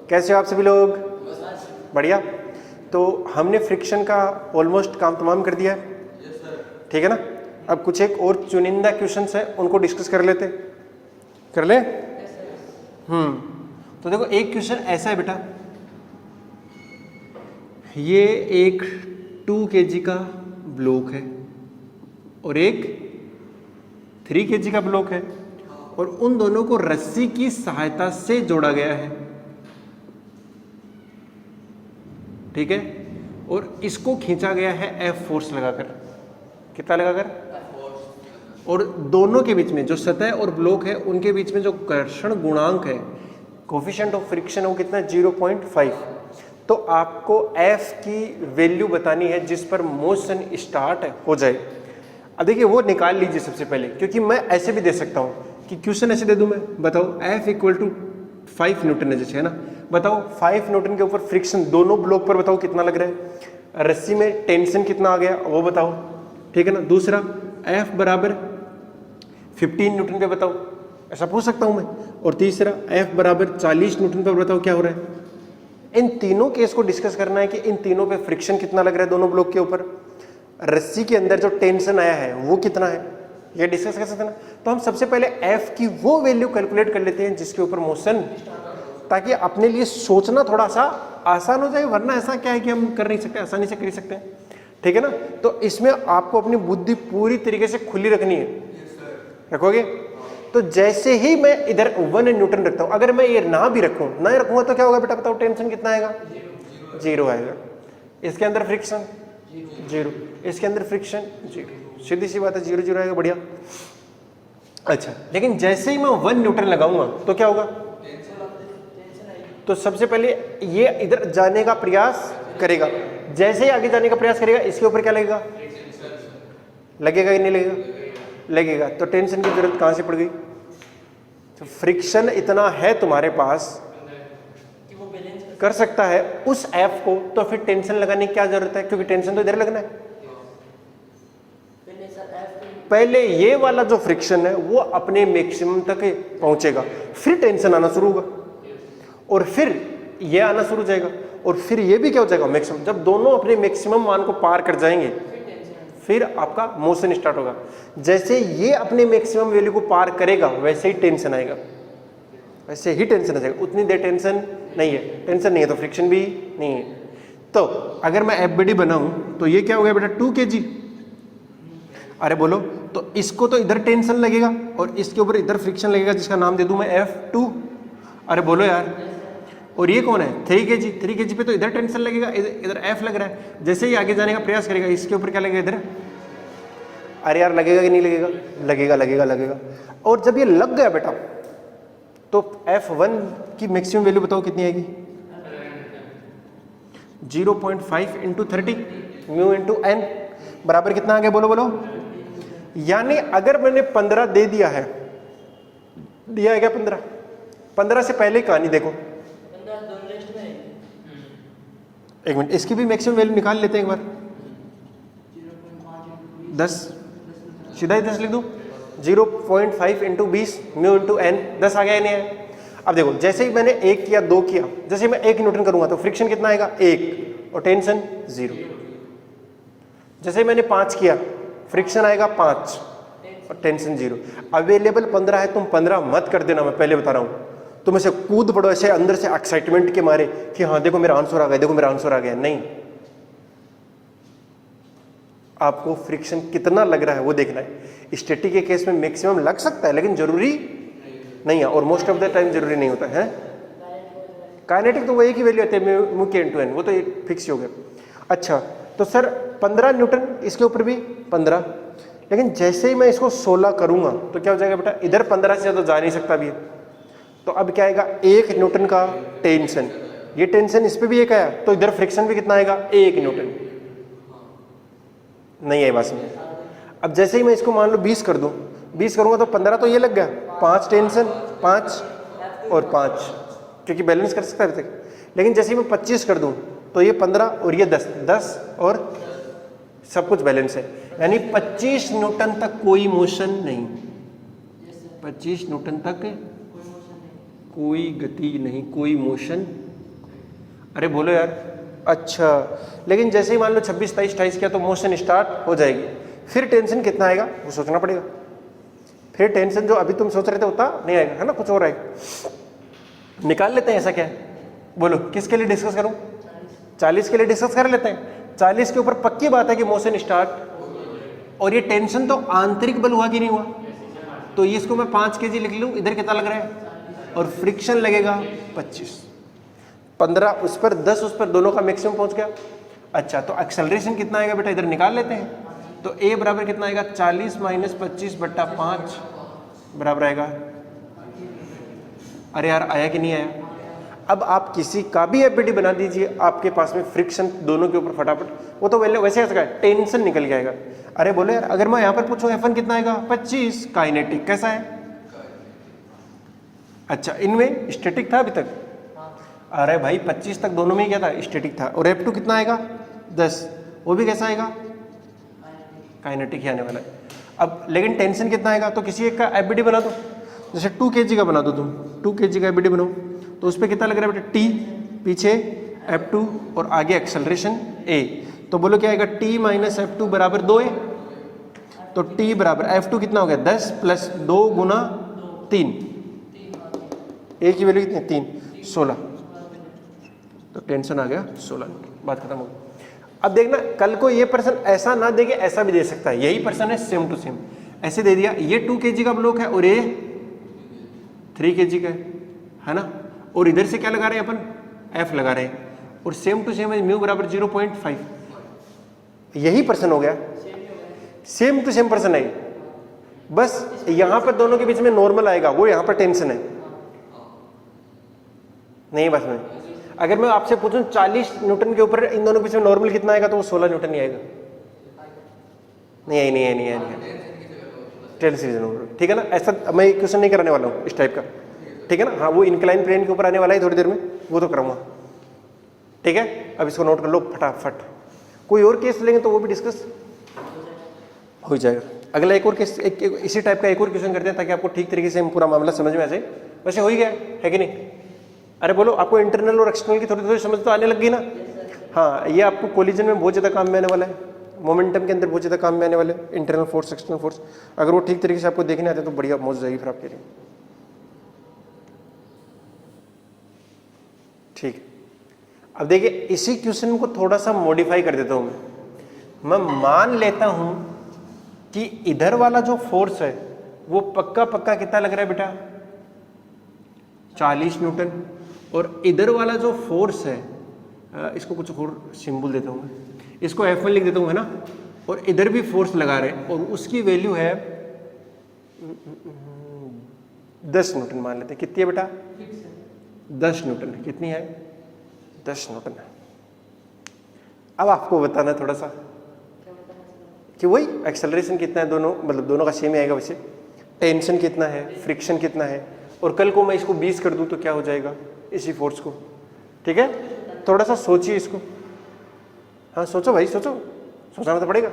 कैसे हो आप सभी लोग? बढ़िया। तो हमने फ्रिक्शन का ऑलमोस्ट काम तमाम कर दिया है, ठीक है ना। अब कुछ एक और चुनिंदा क्वेश्चंस है, उनको डिस्कस कर लेते, कर ले। तो देखो एक क्वेश्चन ऐसा है बेटा, ये एक 2 kg का ब्लॉक है और एक 3 kg का ब्लॉक है और उन दोनों को रस्सी की सहायता से जोड़ा गया है, ठीक है। और इसको खींचा गया है F फोर्स लगाकर, कितना लगाकर? और दोनों के बीच में जो सतह और ब्लॉक है उनके बीच में जो घर्षण गुणांक है, कोफिशिएंट ऑफ फ्रिक्शन है, वो कितना है? 0.5। तो आपको F की वैल्यू बतानी है जिस पर मोशन स्टार्ट हो जाए। अब देखिए वो निकाल लीजिए सबसे पहले, क्योंकि मैं ऐसे भी दे सकता हूँ कि क्वेश्चन ऐसे दे दूं मैं, बताओ F इक्वल टू 5 न्यूटन है जैसे, है ना। बताओ 5 न्यूटन के ऊपर फ्रिक्शन दोनों ब्लॉक पर बताओ कितना लग रहा है, रस्सी में टेंशन कितना आ गया वो बताओ, ठीक है ना। दूसरा F बराबर 15 न्यूटन पे बताओ, ऐसा पूछ सकता हूं मैं। और तीसरा F बराबर 40 न्यूटन पर बताओ क्या हो रहा है। इन तीनों केस को डिस्कस करना है कि इन तीनों पे फ्रिक्शन कितना लग रहा है दोनों ब्लॉक के ऊपर, रस्सी के अंदर जो टेंशन आया है वो कितना है, ये डिस्कस कर सकते हैं ना। तो हम सबसे पहले F की वो वैल्यू कैलकुलेट कर लेते हैं जिसके ऊपर मोशन, ताकि अपने लिए सोचना थोड़ा सा आसान हो जाए, वरना ऐसा क्या है कि हम कर नहीं सकते, आसानी से कर सकते हैं, ठीक है ना। तो इसमें आपको अपनी बुद्धि पूरी तरीके से खुली रखनी है, रखोगे। तो जैसे ही मैं इधर 1 न्यूटन रखता हूं, अगर मैं ये ना भी रखूं, ना रखूंगा तो क्या होगा बेटा, बताओ टेंशन कितना आएगा? 0 आएगा। इसके अंदर फ्रिक्शन 0, इसके अंदर फ्रिक्शन 0, सीधी सी बात है, 0 0 आएगा, बढ़िया। अच्छा, लेकिन जैसे ही मैं 1 न्यूटन लगाऊंगा तो क्या होगा? तो सबसे पहले ये इधर जाने का प्रयास करेगा, जैसे ही आगे जाने का प्रयास करेगा इसके ऊपर क्या लगेगा? लगेगा कि नहीं लगेगा? लगेगा। तो टेंशन की जरूरत कहां से पड़ गई? तो फ्रिक्शन इतना है तुम्हारे पास कि वो बैलेंस कर सकता है उस F को, तो फिर टेंशन लगाने की क्या जरूरत है, क्योंकि टेंशन तो इधर लगना है। पहले ये वाला जो फ्रिक्शन है वो अपने मैक्सिमम तक पहुंचेगा, फिर टेंशन आना शुरू होगा और फिर ये आना शुरू हो जाएगा और फिर ये भी क्या हो जाएगा? मैक्सिमम। जब दोनों अपने मैक्सिमम मान को पार कर जाएंगे फिर आपका मोशन स्टार्ट होगा। जैसे ये अपने मैक्सिमम वैल्यू को पार करेगा वैसे ही टेंशन आएगा, वैसे ही टेंशन आ जाएगा। उतनी देर टेंशन नहीं है, टेंशन नहीं है तो फ्रिक्शन भी नहीं है। तो अगर मैं FBD बनाऊं तो ये क्या हो गया बेटा? 2 kg। अरे बोलो, तो इसको तो इधर टेंशन लगेगा और इसके ऊपर इधर फ्रिक्शन लगेगा, जिसका नाम दे दूं मैं F2। अरे बोलो यार, और ये कौन है? 3 kg। 3 kg पे तो इधर टेंशन लगेगा, इधर F लग रहा है। जैसे ही आगे जाने का प्रयास करेगा इसके ऊपर क्या लगेगा? इधर। अरे यार लगेगा कि नहीं लगेगा? लगेगा लगेगा लगेगा। और जब ये लग गया बेटा तो F1 की मैक्सिमम वैल्यू बताओ कितनी आएगी? 0.5 इंटू 30 म्यू इंटू n बराबर कितना आ गया? बोलो बोलो। यानी अगर मैंने 15 दे दिया है, दिया है क्या 15? 15 से पहले कहानी देखो, एक मिनट, इसकी भी मैक्सिमम वैल्यू निकाल लेते हैं एक बार। 10, सीधा ही 10 लिख दूं। 0.5 इंटू 20 म्यू इंटू n, 10 आ गया नहीं है? अब देखो, जैसे ही मैंने 1 किया, 2 किया, जैसे ही मैं 1 न्यूटन करूंगा तो फ्रिक्शन कितना आएगा? 1 और टेंशन 0। जैसे ही मैंने 5 किया, फ्रिक्शन आएगा 5 और टेंशन 0। अवेलेबल 15 है, तुम 15 मत कर देना, मैं पहले बता रहा हूं। तुम ऐसे कूद पड़ो ऐसे अंदर से एक्साइटमेंट के मारे कि हाँ देखो मेरा आंसर आ गया, देखो मेरा आंसर आ गया। नहीं, आपको फ्रिक्शन कितना लग रहा है वो देखना है। स्टैटिक के केस में मैक्सिमम लग सकता है लेकिन जरूरी नहीं है, और मोस्ट ऑफ द टाइम जरूरी नहीं होता है। काइनेटिक तो वही की वैल्यू आती है, म्यू के इनटू n, वो तो फिक्स हो गया। अच्छा, तो सर 15 न्यूटन, इसके ऊपर भी 15, लेकिन जैसे ही मैं इसको 16 करूंगा तो क्या हो जाएगा बेटा? इधर 15 से ज्यादा जा नहीं सकता भी। तो अब क्या आएगा? 1 न्यूटन का टेंशन, ये टेंशन इस पे भी 1 आया, तो इधर फ्रिक्शन भी कितना आएगा? 1 न्यूटन। नहीं आई बात समझ? अब जैसे ही मैं इसको मान लो 20 कर दूं, 20 करूंगा तो 15 तो ये लग गया, 5 टेंशन, 5 और 5, क्योंकि बैलेंस कर सकता है। लेकिन जैसे ही मैं 25 कर दूं तो ये 15 और ये 10, 10 और सब कुछ बैलेंस है। यानी 25 न्यूटन तक कोई मोशन नहीं, 25 न्यूटन तक कोई गति नहीं, कोई मोशन अरे बोलो यार। अच्छा, लेकिन जैसे ही मान लो 26, 27, 28 किया तो मोशन स्टार्ट हो जाएगी। फिर टेंशन कितना आएगा वो सोचना पड़ेगा। फिर टेंशन जो अभी तुम सोच रहे थे उतना नहीं आएगा, है ना, कुछ और आएगा। निकाल लेते हैं, ऐसा क्या है, बोलो किसके लिए डिस्कस करूं? 40 के लिए डिस्कस कर लेते हैं। 40 के ऊपर पक्की बात है कि मोशन स्टार्ट। और ये टेंशन तो आंतरिक बल हुआ कि नहीं हुआ? तो ये इसको मैं 5 kg लिख लूं, इधर कितना लग रहा है? और फ्रिक्शन लगेगा 25, 15 उस पर, 10 उस पर, दोनों का मैक्सिमम पहुंच गया। अच्छा, तो एक्सेलरेशन कितना आएगा बेटा, इधर निकाल लेते हैं। तो ए बराबर कितना आएगा? 40 - 25/5 बराबर आएगा, अरे यार आया कि नहीं आया? अब आप किसी का भी एफबीडी बना दीजिए, आपके पास में फ्रिक्शन दोनों के ऊपर फटाफट, वो तो वैसे ऐसा है, टेंशन निकल के आएगा। अरे बोले यार, अगर मैं यहाँ पर पूछूं F1 कितना आएगा? 25। काइनेटिक कैसा है? अच्छा, इनमें स्टैटिक था अभी तक? अरे भाई 25 तक दोनों में ही क्या था? स्टैटिक था। और F2 कितना आएगा? 10, वो भी कैसा आएगा? काइनेटिक ही आने वाला है। अब लेकिन टेंशन कितना आएगा? तो किसी एक का एफबीडी बना दो, जैसे 2 kg का बना दो तुम, 2 kg का एफबीडी बनाओ, तो उस पर कितना लग रहा है बेटा? T, पीछे F2 और आगे एक्सेलरेशन A। तो बोलो क्या आएगा? T - F2 बराबर 2A। तो T बराबर F2 कितना हो गया? 10 + 2 × 3, A की वैल्यू कितनी? 3, 16। तो टेंशन आ गया 16, बात खत्म हो गई। अब देखना, कल को ये पर्सन ऐसा ना दे के ऐसा भी दे सकता है, यही पर्सन है सेम टू सेम, ऐसे दे दिया, ये 2 kg का ब्लॉक है और ये 3 kg का है ना, और इधर से क्या लगा रहे हैं अपन? F लगा रहे हैं, और सेम टू सेम है म्यू बराबर 0.5। यही पर्सन हो गया, सेम टू सेम पर्सन है, बस यहां पर दोनों के बीच में नॉर्मल आएगा, वो यहां पर टेंशन है नहीं। बस में अगर मैं आपसे पूछूं 40 न्यूटन के ऊपर इन दोनों के बीच में नॉर्मल कितना आएगा, तो वो 16 न्यूटन ही आएगा। नहीं, टेल सीरीज, ठीक है ना। ऐसा मैं क्वेश्चन नहीं कराने वाला हूँ इस टाइप का, ठीक है ना। हाँ, वो इंक्लाइन प्लेन के ऊपर आने वाला है थोड़ी देर में, वो तो कराऊंगा, ठीक है। अब इसको नोट कर लो फटाफट। कोई और केस लेंगे तो वो भी डिस्कस हो जाएगा। अगला एक और केस, इसी टाइप का एक और क्वेश्चन करते हैं, ताकि आपको ठीक तरीके से पूरा मामला समझ में आ जाए। वैसे हो ही गया है कि नहीं? अरे बोलो, आपको इंटरनल और एक्सटर्नल की थोड़ी थोड़ी समझ तो आने लग गई ना? हाँ, ये आपको कोलिजन में बहुत ज़्यादा काम में आने वाला है, मोमेंटम के अंदर बहुत ज़्यादा काम में आने वाले, इंटरनल फोर्स, एक्सटर्नल फोर्स। अगर वो ठीक तरीके से आपको देखने आते हैं तो बढ़िया मौज जाएगी फिर आपके लिए, ठीक। अब देखिए, इसी क्वेश्चन को थोड़ा सा मॉडिफाई कर देता हूँ मैं मान लेता हूँ कि इधर वाला जो फोर्स है वो पक्का पक्का कितना लग रहा है बेटा? 40 न्यूटन। और इधर वाला जो फोर्स है, इसको कुछ और सिंबल देता हूँ मैं, इसको F1 लिख देता हूँ, है ना। और इधर भी फोर्स लगा रहे हैं और उसकी वैल्यू है 10 न्यूटन मान लेते हैं। कितनी है बेटा? 10 न्यूटन। कितनी है? 10 न्यूटन है। अब आपको बताना है थोड़ा सा कि वही एक्सेलरेशन कितना है, दोनों मतलब दोनों का सेम ही आएगा वैसे, टेंशन कितना है, फ्रिक्शन कितना है, और कल को मैं इसको 20 कर दूं तो क्या हो जाएगा इसी फोर्स को, ठीक है। थोड़ा सा सोचिए इसको, हाँ सोचो भाई, सोचो, सोचना तो पड़ेगा।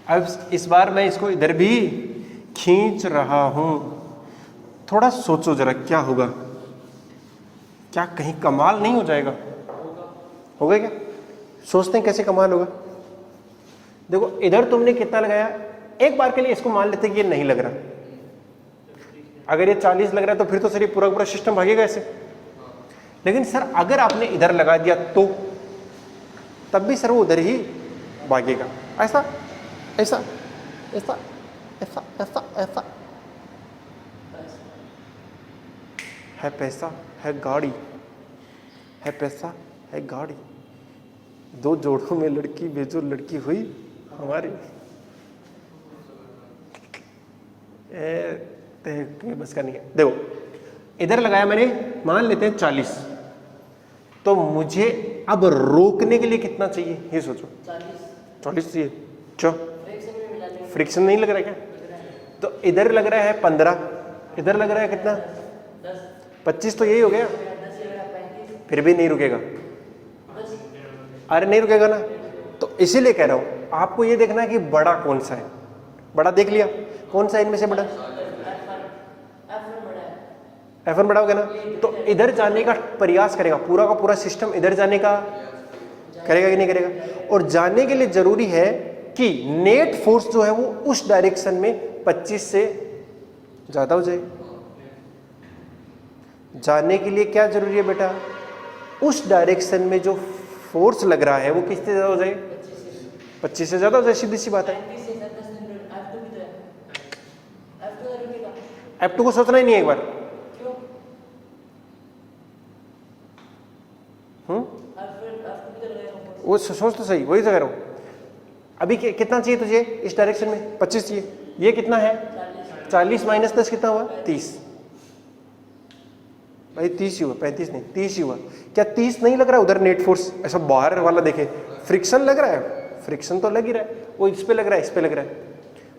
अब इस बार मैं इसको इधर भी खींच रहा हूं, थोड़ा सोचो जरा क्या होगा, क्या कहीं कमाल नहीं हो जाएगा? होगा क्या? सोचते हैं कैसे कमाल होगा। देखो इधर तुमने कितना लगाया, एक बार के लिए इसको मान लेते हैं कि ये नहीं लग रहा। अगर ये 40 लग रहा है तो फिर तो सर ये पूरा पूरा सिस्टम भागेगा ऐसे। लेकिन सर अगर आपने इधर लगा दिया तो तब भी सर वो उधर ही भागेगा, ऐसा ऐसा ऐसा ऐसा ऐसा ऐसा। है पैसा है गाड़ी, है पैसा है गाड़ी, 2 जोड़ों में लड़की भेजो, लड़की हुई हमारी। बस का नहीं है। देखो इधर लगाया मैंने, मान लेते हैं 40, तो मुझे अब रोकने के लिए कितना चाहिए ये सोचो। 40 चाहिए। चलो फ्रिक्शन नहीं लग रहा है क्या? तो इधर लग रहा है 15, इधर लग रहा है कितना? 25, तो यही हो गया। फिर भी नहीं रुकेगा, अरे नहीं रुकेगा ना। तो इसीलिए कह रहा हूं आपको ये देखना है कि बड़ा कौन सा है। बड़ा देख लिया, कौन सा इनमें से बड़ा? F1 बड़ा हो गया ना, तो इधर जाने का प्रयास करेगा, पूरा का पूरा सिस्टम इधर जाने का करेगा कि नहीं करेगा। और जाने के लिए जरूरी है कि नेट फोर्स जो है वो उस डायरेक्शन में 25 से ज्यादा हो जाए। जाने के लिए क्या जरूरी है बेटा, उस डायरेक्शन में जो फोर्स लग रहा है वो किससे ज्यादा हो जाए, 25 से ज्यादा हो जाए, सीधी सी बात है। F2 को सोचना ही नहीं है एक बार। वो सोच तो सही, वही तो कह रहा हूं। अभी कितना चाहिए तुझे इस डायरेक्शन में, 25 चाहिए। ये कितना है 40 माइनस 10 कितना हुआ 30। भाई 30 ही हुआ, 35 नहीं, 30 ही हुआ। क्या 30 नहीं लग रहा है उधर नेट फोर्स, ऐसा बाहर वाला देखे फ्रिक्शन लग रहा है, फ्रिक्शन तो लग ही रहा है, वो इस पे लग रहा है, इस पे लग रहा है।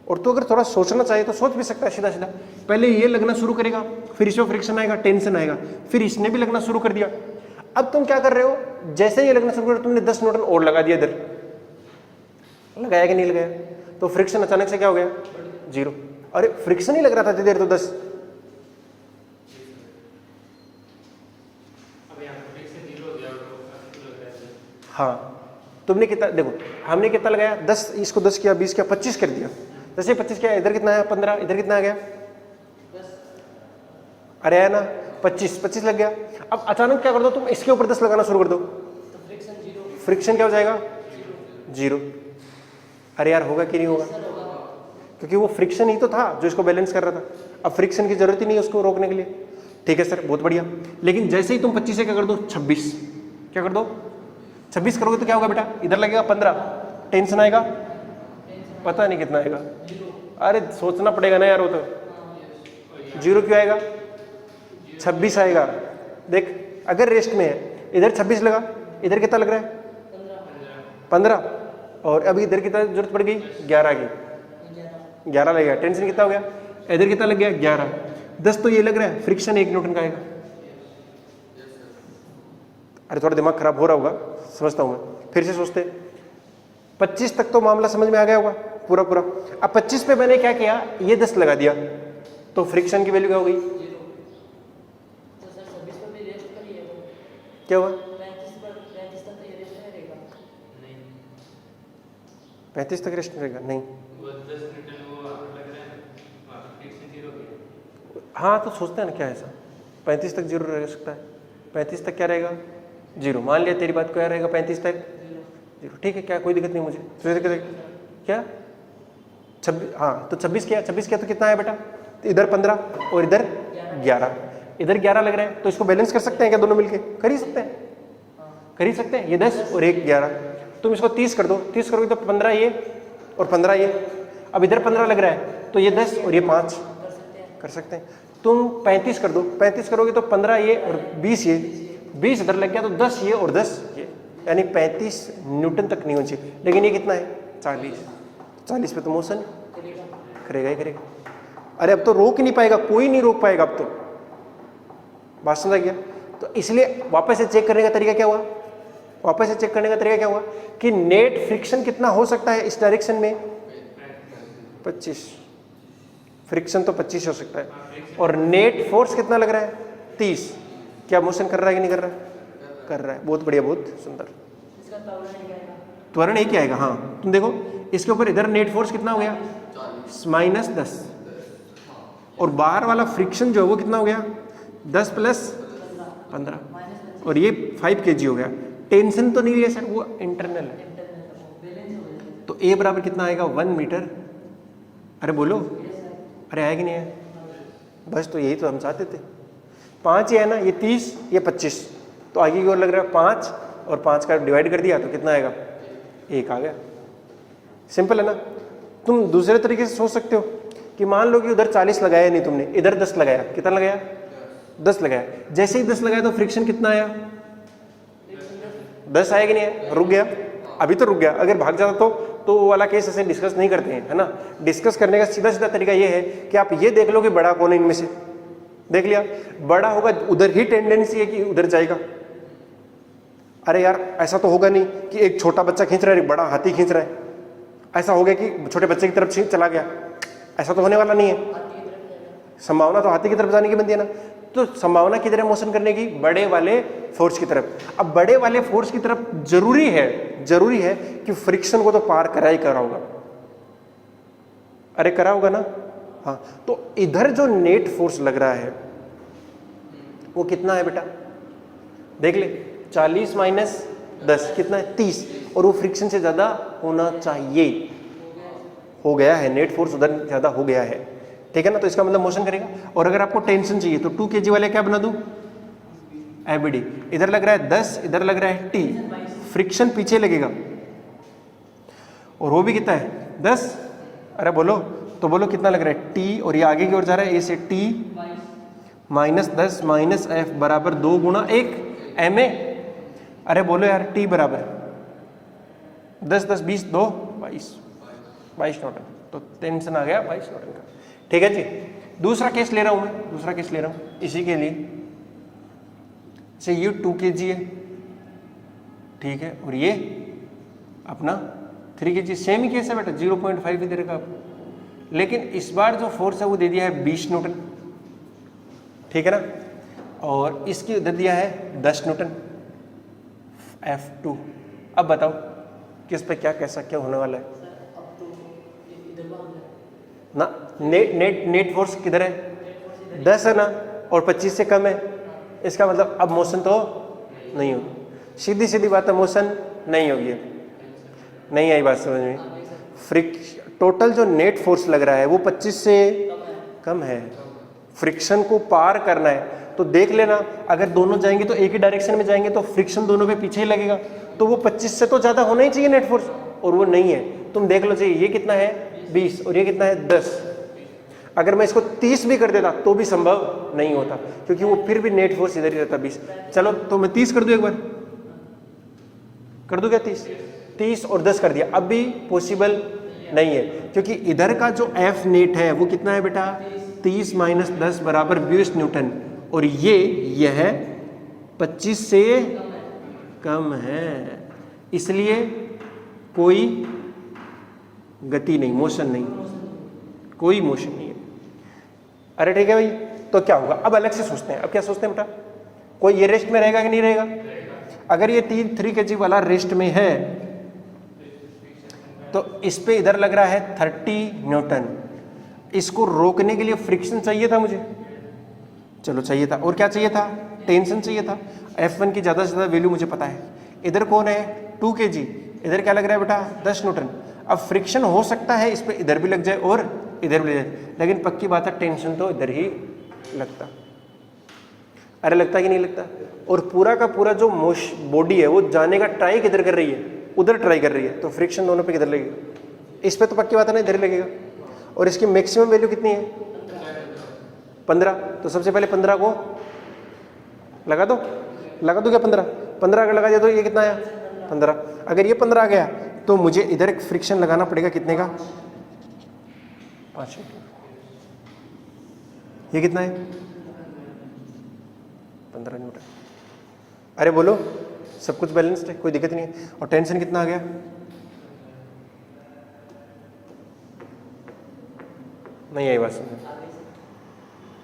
और तो अगर थोड़ा सोचना चाहिए तो सोच भी सकता है सीधा सीधा, पहले ये लगना शुरू करेगा, फिर इसमें फ्रिक्शन आएगा, टेंशन आएगा, फिर इसने भी लगना शुरू कर दिया। अब तुम क्या कर रहे हो, जैसे ये लगना शुरू कर तुमने 10 न्यूटन और लगा दिया, इधर लगाया कि नहीं लगाया, तो फ्रिक्शन अचानक से क्या हो गया 0। अरे फ्रिक्शन ही लग रहा था देर तो 10, हाँ तुमने कितना देखो, हमने कितना लगाया 10, इसको 10 किया, 20 किया, 25 कर दिया, 10 से 25 किया, इधर कितना आया 15, इधर कितना आ गया 10, अरे आया ना 25 लग गया। अब अचानक क्या कर दो तुम, इसके ऊपर 10 लगाना शुरू कर दो, फ्रिक्शन क्या हो जाएगा 0। अरे यार होगा कि नहीं होगा, क्योंकि वो फ्रिक्शन ही तो था जो इसको बैलेंस कर रहा था। अब फ्रिक्शन की जरूरत ही नहीं है उसको रोकने के लिए। ठीक है सर, बहुत बढ़िया। लेकिन जैसे ही तुम 25 से क्या कर दो 26, क्या कर दो 26 करोगे तो क्या होगा बेटा, इधर लगेगा 15, टेंशन आएगा, पता नहीं कितना आएगा, अरे सोचना पड़ेगा ना यार, वो तो 0 क्यों आएगा 26 आएगा। देख अगर रेस्ट में है, इधर 26 लगा, इधर कितना लग रहा है 15, और अभी इधर कितना जरूरत पड़ गई 11 की, 11 लगेगा, टेंशन कितना हो गया, इधर कितना लग गया 11, 10 तो ये लग रहा है, फ्रिक्शन 1 न्यूटन का आएगा। अरे थोड़ा दिमाग खराब हो रहा होगा, समझता हूं मैं, फिर से सोचते। 25 तक तो मामला समझ में आ गया होगा पूरा पूरा। अब 25 पे मैंने क्या किया, ये 10 लगा दिया, तो फ्रिक्शन की वैल्यू क्या हो गई, क्या हुआ 35 तक रेस्ट रहेगा, नहीं हाँ तो सोचते हैं ना क्या ऐसा 35 तक 0 रह सकता है, 35 तक क्या रहेगा 0, मान लिया तेरी बात, क्या रहेगा 35 तक 0, ठीक है, क्या कोई दिक्कत नहीं मुझे, क्या 26, हाँ तो 26 किया तो कितना है बेटा, तो इधर 15 और इधर 11, इधर 11 लग रहा है, तो इसको बैलेंस कर सकते हैं क्या, दोनों मिलके कर ही सकते हैं, कर ही सकते हैं, ये 10 और एक 11, तुम इसको 30 कर दो, 30 करोगे तो 15 ये और 15 ये, अब इधर 15 लग रहा है तो ये 10 और ये 5 कर सकते हैं। तुम 35 कर दो, 35 करोगे तो 15 ये और 20 ये, 20 इधर लग गया तो 10 ये और 10 ये, यानी 35 न्यूटन तक नहीं होनी चाहिए। लेकिन ये कितना है 40 पे तो मोशन करेगा ही करेगा। अरे अब तो रोक ही नहीं पाएगा, कोई नहीं रोक पाएगा अब तो, बात समझ गया। तो इसलिए वापस से चेक करने का तरीका क्या हुआ, वापस से चेक करने का तरीका क्या हुआ कि नेट फ्रिक्शन कितना हो सकता है इस डायरेक्शन में 25, फ्रिक्शन तो 25 हो सकता है, और नेट फोर्स कितना लग रहा है 30, क्या मोशन कर रहा है कि नहीं कर रहा है, कर रहा है, बहुत बढ़िया, बहुत सुंदर। त्वरण एक ही आएगा, हाँ तुम देखो इसके ऊपर इधर नेट फोर्स कितना हो गया -10, और बाहर वाला फ्रिक्शन जो है वो कितना हो गया 10 + 15, और ये 5 kg हो गया। टेंशन तो नहीं है सर, वो इंटरनल है, तो A बराबर कितना आएगा 1 मीटर। अरे बोलो, अरे आया कि नहीं आया, बस तो यही तो हम चाहते थे। 5 ही है ना, ये 30 ये 25, तो आगे की ओर लग रहा है 5 और 5 का डिवाइड कर दिया तो कितना आएगा 1 आ गया। सिंपल है ना। तुम दूसरे तरीके से सोच सकते हो कि मान लो कि उधर 40 लगाया नहीं तुमने, इधर 10 लगाया, कितना लगाया 10 लगाया, जैसे ही 10 लगाया तो फ्रिक्शन कितना आया 10 आया कि नहीं आया, रुक गया, अभी तो रुक गया। अगर भाग जाता तो वो वाला केस ऐसे डिस्कस नहीं करते हैं, है ना। डिस्कस करने का सीधा सीधा तरीका ये है कि आप ये देख लो कि बड़ा कौन है इनमें से, देख लिया बड़ा होगा उधर ही टेंडेंसी है कि उधर जाएगा। अरे यार ऐसा तो होगा नहीं कि एक छोटा बच्चा खींच रहा है एक बड़ा हाथी खींच रहा है, ऐसा हो गया कि छोटे बच्चे की तरफ चला गया, ऐसा तो होने वाला नहीं है। संभावना तो हाथी की तरफ जाने की बनती है ना। तो संभावना किधर है मोशन करने की? बड़े वाले फोर्स की तरफ। अब बड़े वाले फोर्स की तरफ जरूरी है कि फ्रिक्शन को तो पार करा ही करा होगा। अरे करा होगा ना? हाँ, तो इधर जो नेट फोर्स लग रहा है वो कितना है बेटा? देख ले, 40 माइनस 10 कितना है? 30। और वो फ्रिक्शन से ज्यादा होना चाहिए, हो गया है, नेट फोर्स उधर ज्यादा हो गया है, ठीक है ना? तो इसका मतलब मोशन करेगा। और अगर आपको टेंशन चाहिए तो 2 kg वाले क्या बना दूं? एबीडी। इधर लग रहा है 10, इधर लग रहा है T, फ्रिक्शन पीछे लगेगा। और वो भी कितना है? 10। अरे बोलो, तो बोलो कितना लग रहा है? T, और ये आगे की ओर जा रहा है, A से T माइनस 10 माइनस F बराबर 2 गुणा 1 MA। अरे बोलो यार, T बराबर 10 10 20 2 22 न्यूटन। तो टेंशन आ गया 22 न्यूटन का, ठीक है जी। दूसरा केस ले रहा हूं मैं, दूसरा केस ले रहा हूं इसी के लिए। से ये 2 kg है, ठीक है, और ये अपना 3 kg। सेम ही केस है बेटा, 0.5 ही दे रखा आपको, लेकिन इस बार जो फोर्स है वो दे दिया है 20 न्यूटन, ठीक है ना? और इसकी उधर दिया है 10 न्यूटन F2। अब बताओ किस पे क्या कैसा क्या होने वाला है ना? नेट फोर्स किधर है? 10 है ना, और 25 से कम है, इसका मतलब अब मोशन तो नहीं होगी। सीधी सीधी बात है, मोशन नहीं होगी। नहीं आई बात समझ में? टोटल जो नेट फोर्स लग रहा है वो 25 से कम है। फ्रिक्शन को पार करना है तो देख लेना, अगर दोनों जाएंगे तो एक ही डायरेक्शन में जाएंगे तो फ्रिक्शन दोनों पे पीछे ही लगेगा, तो वो 25 से तो ज्यादा होना ही चाहिए नेट फोर्स, और वो नहीं है। तुम देख लो जी, ये कितना है? 20, और ये कितना है? 10। अगर मैं इसको 30 भी कर देता तो भी संभव नहीं होता, क्योंकि वो फिर भी नेट फोर्स इधर ही रहता 20। चलो तो मैं 30 कर दूं, एक बार कर दूं क्या? 30 और 10 कर दिया, अब भी पॉसिबल नहीं है, क्योंकि इधर का जो F नेट है वो कितना है बेटा? 30 माइनस 10 बराबर 20 न्यूटन, और यह 25 से कम है, इसलिए कोई गति नहीं, मोशन नहीं, कोई मोशन नहीं है। अरे ठीक है भाई, तो क्या होगा? अब अलग से सोचते हैं। अब क्या सोचते हैं बेटा? कोई ये रेस्ट में रहेगा कि नहीं रहेगा? अगर ये 3 kg वाला रेस्ट में है तो इस पे इधर लग रहा है 30 न्यूटन। इसको रोकने के लिए फ्रिक्शन चाहिए था मुझे, चलो चाहिए था, और क्या चाहिए था? टेंशन चाहिए था। F1 की ज्यादा से ज्यादा वैल्यू मुझे पता है। इधर कौन है? 2 kg, इधर क्या लग रहा है बेटा? 10 न्यूटन। अब फ्रिक्शन हो सकता है इस पे इधर भी लग जाए और इधर भी लग जाए, लेकिन पक्की बात है टेंशन तो इधर ही लगता। अरे लगता कि नहीं लगता? और पूरा का पूरा जो बॉडी है वो जाने का ट्राई किधर कर रही है? उधर ट्राई कर रही है, तो फ्रिक्शन दोनों पे किधर लगेगा? इस पे तो पक्की बात है ना, इधर लगेगा। और इसकी मैक्सिमम वैल्यू कितनी है? 15। तो सबसे पहले 15 को लगा दो क्या? 15 अगर लगा दिया तो ये कितना आया? 15। अगर ये 15 आ गया तो मुझे इधर एक फ्रिक्शन लगाना पड़ेगा, कितने का? 5। ये कितना है? 15 न्यूटन। अरे बोलो, सब कुछ बैलेंस्ड है, कोई दिक्कत नहीं है। और टेंशन कितना आ गया? नहीं आई बात समझ?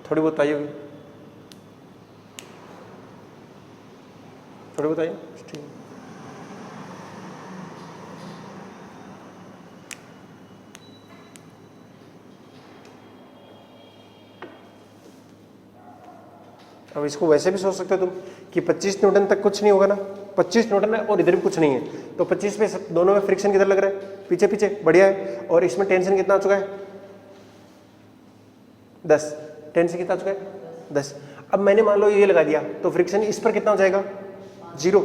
थोड़ी बहुत आई होगी, थोड़ी बहुत आई, ठीक है। अब इसको वैसे भी सोच सकते हो तुम कि 25 न्यूटन तक कुछ नहीं होगा ना, 25 न्यूटन है और इधर भी कुछ नहीं है, तो 25 पे दोनों में फ्रिक्शन किधर लग रहा है? पीछे पीछे, बढ़िया है। और इसमें टेंशन कितना आ चुका है? 10। टेंशन कितना आ चुका है? 10। अब मैंने मान लो ये लगा दिया तो फ्रिक्शन इस पर कितना हो जाएगा? 0।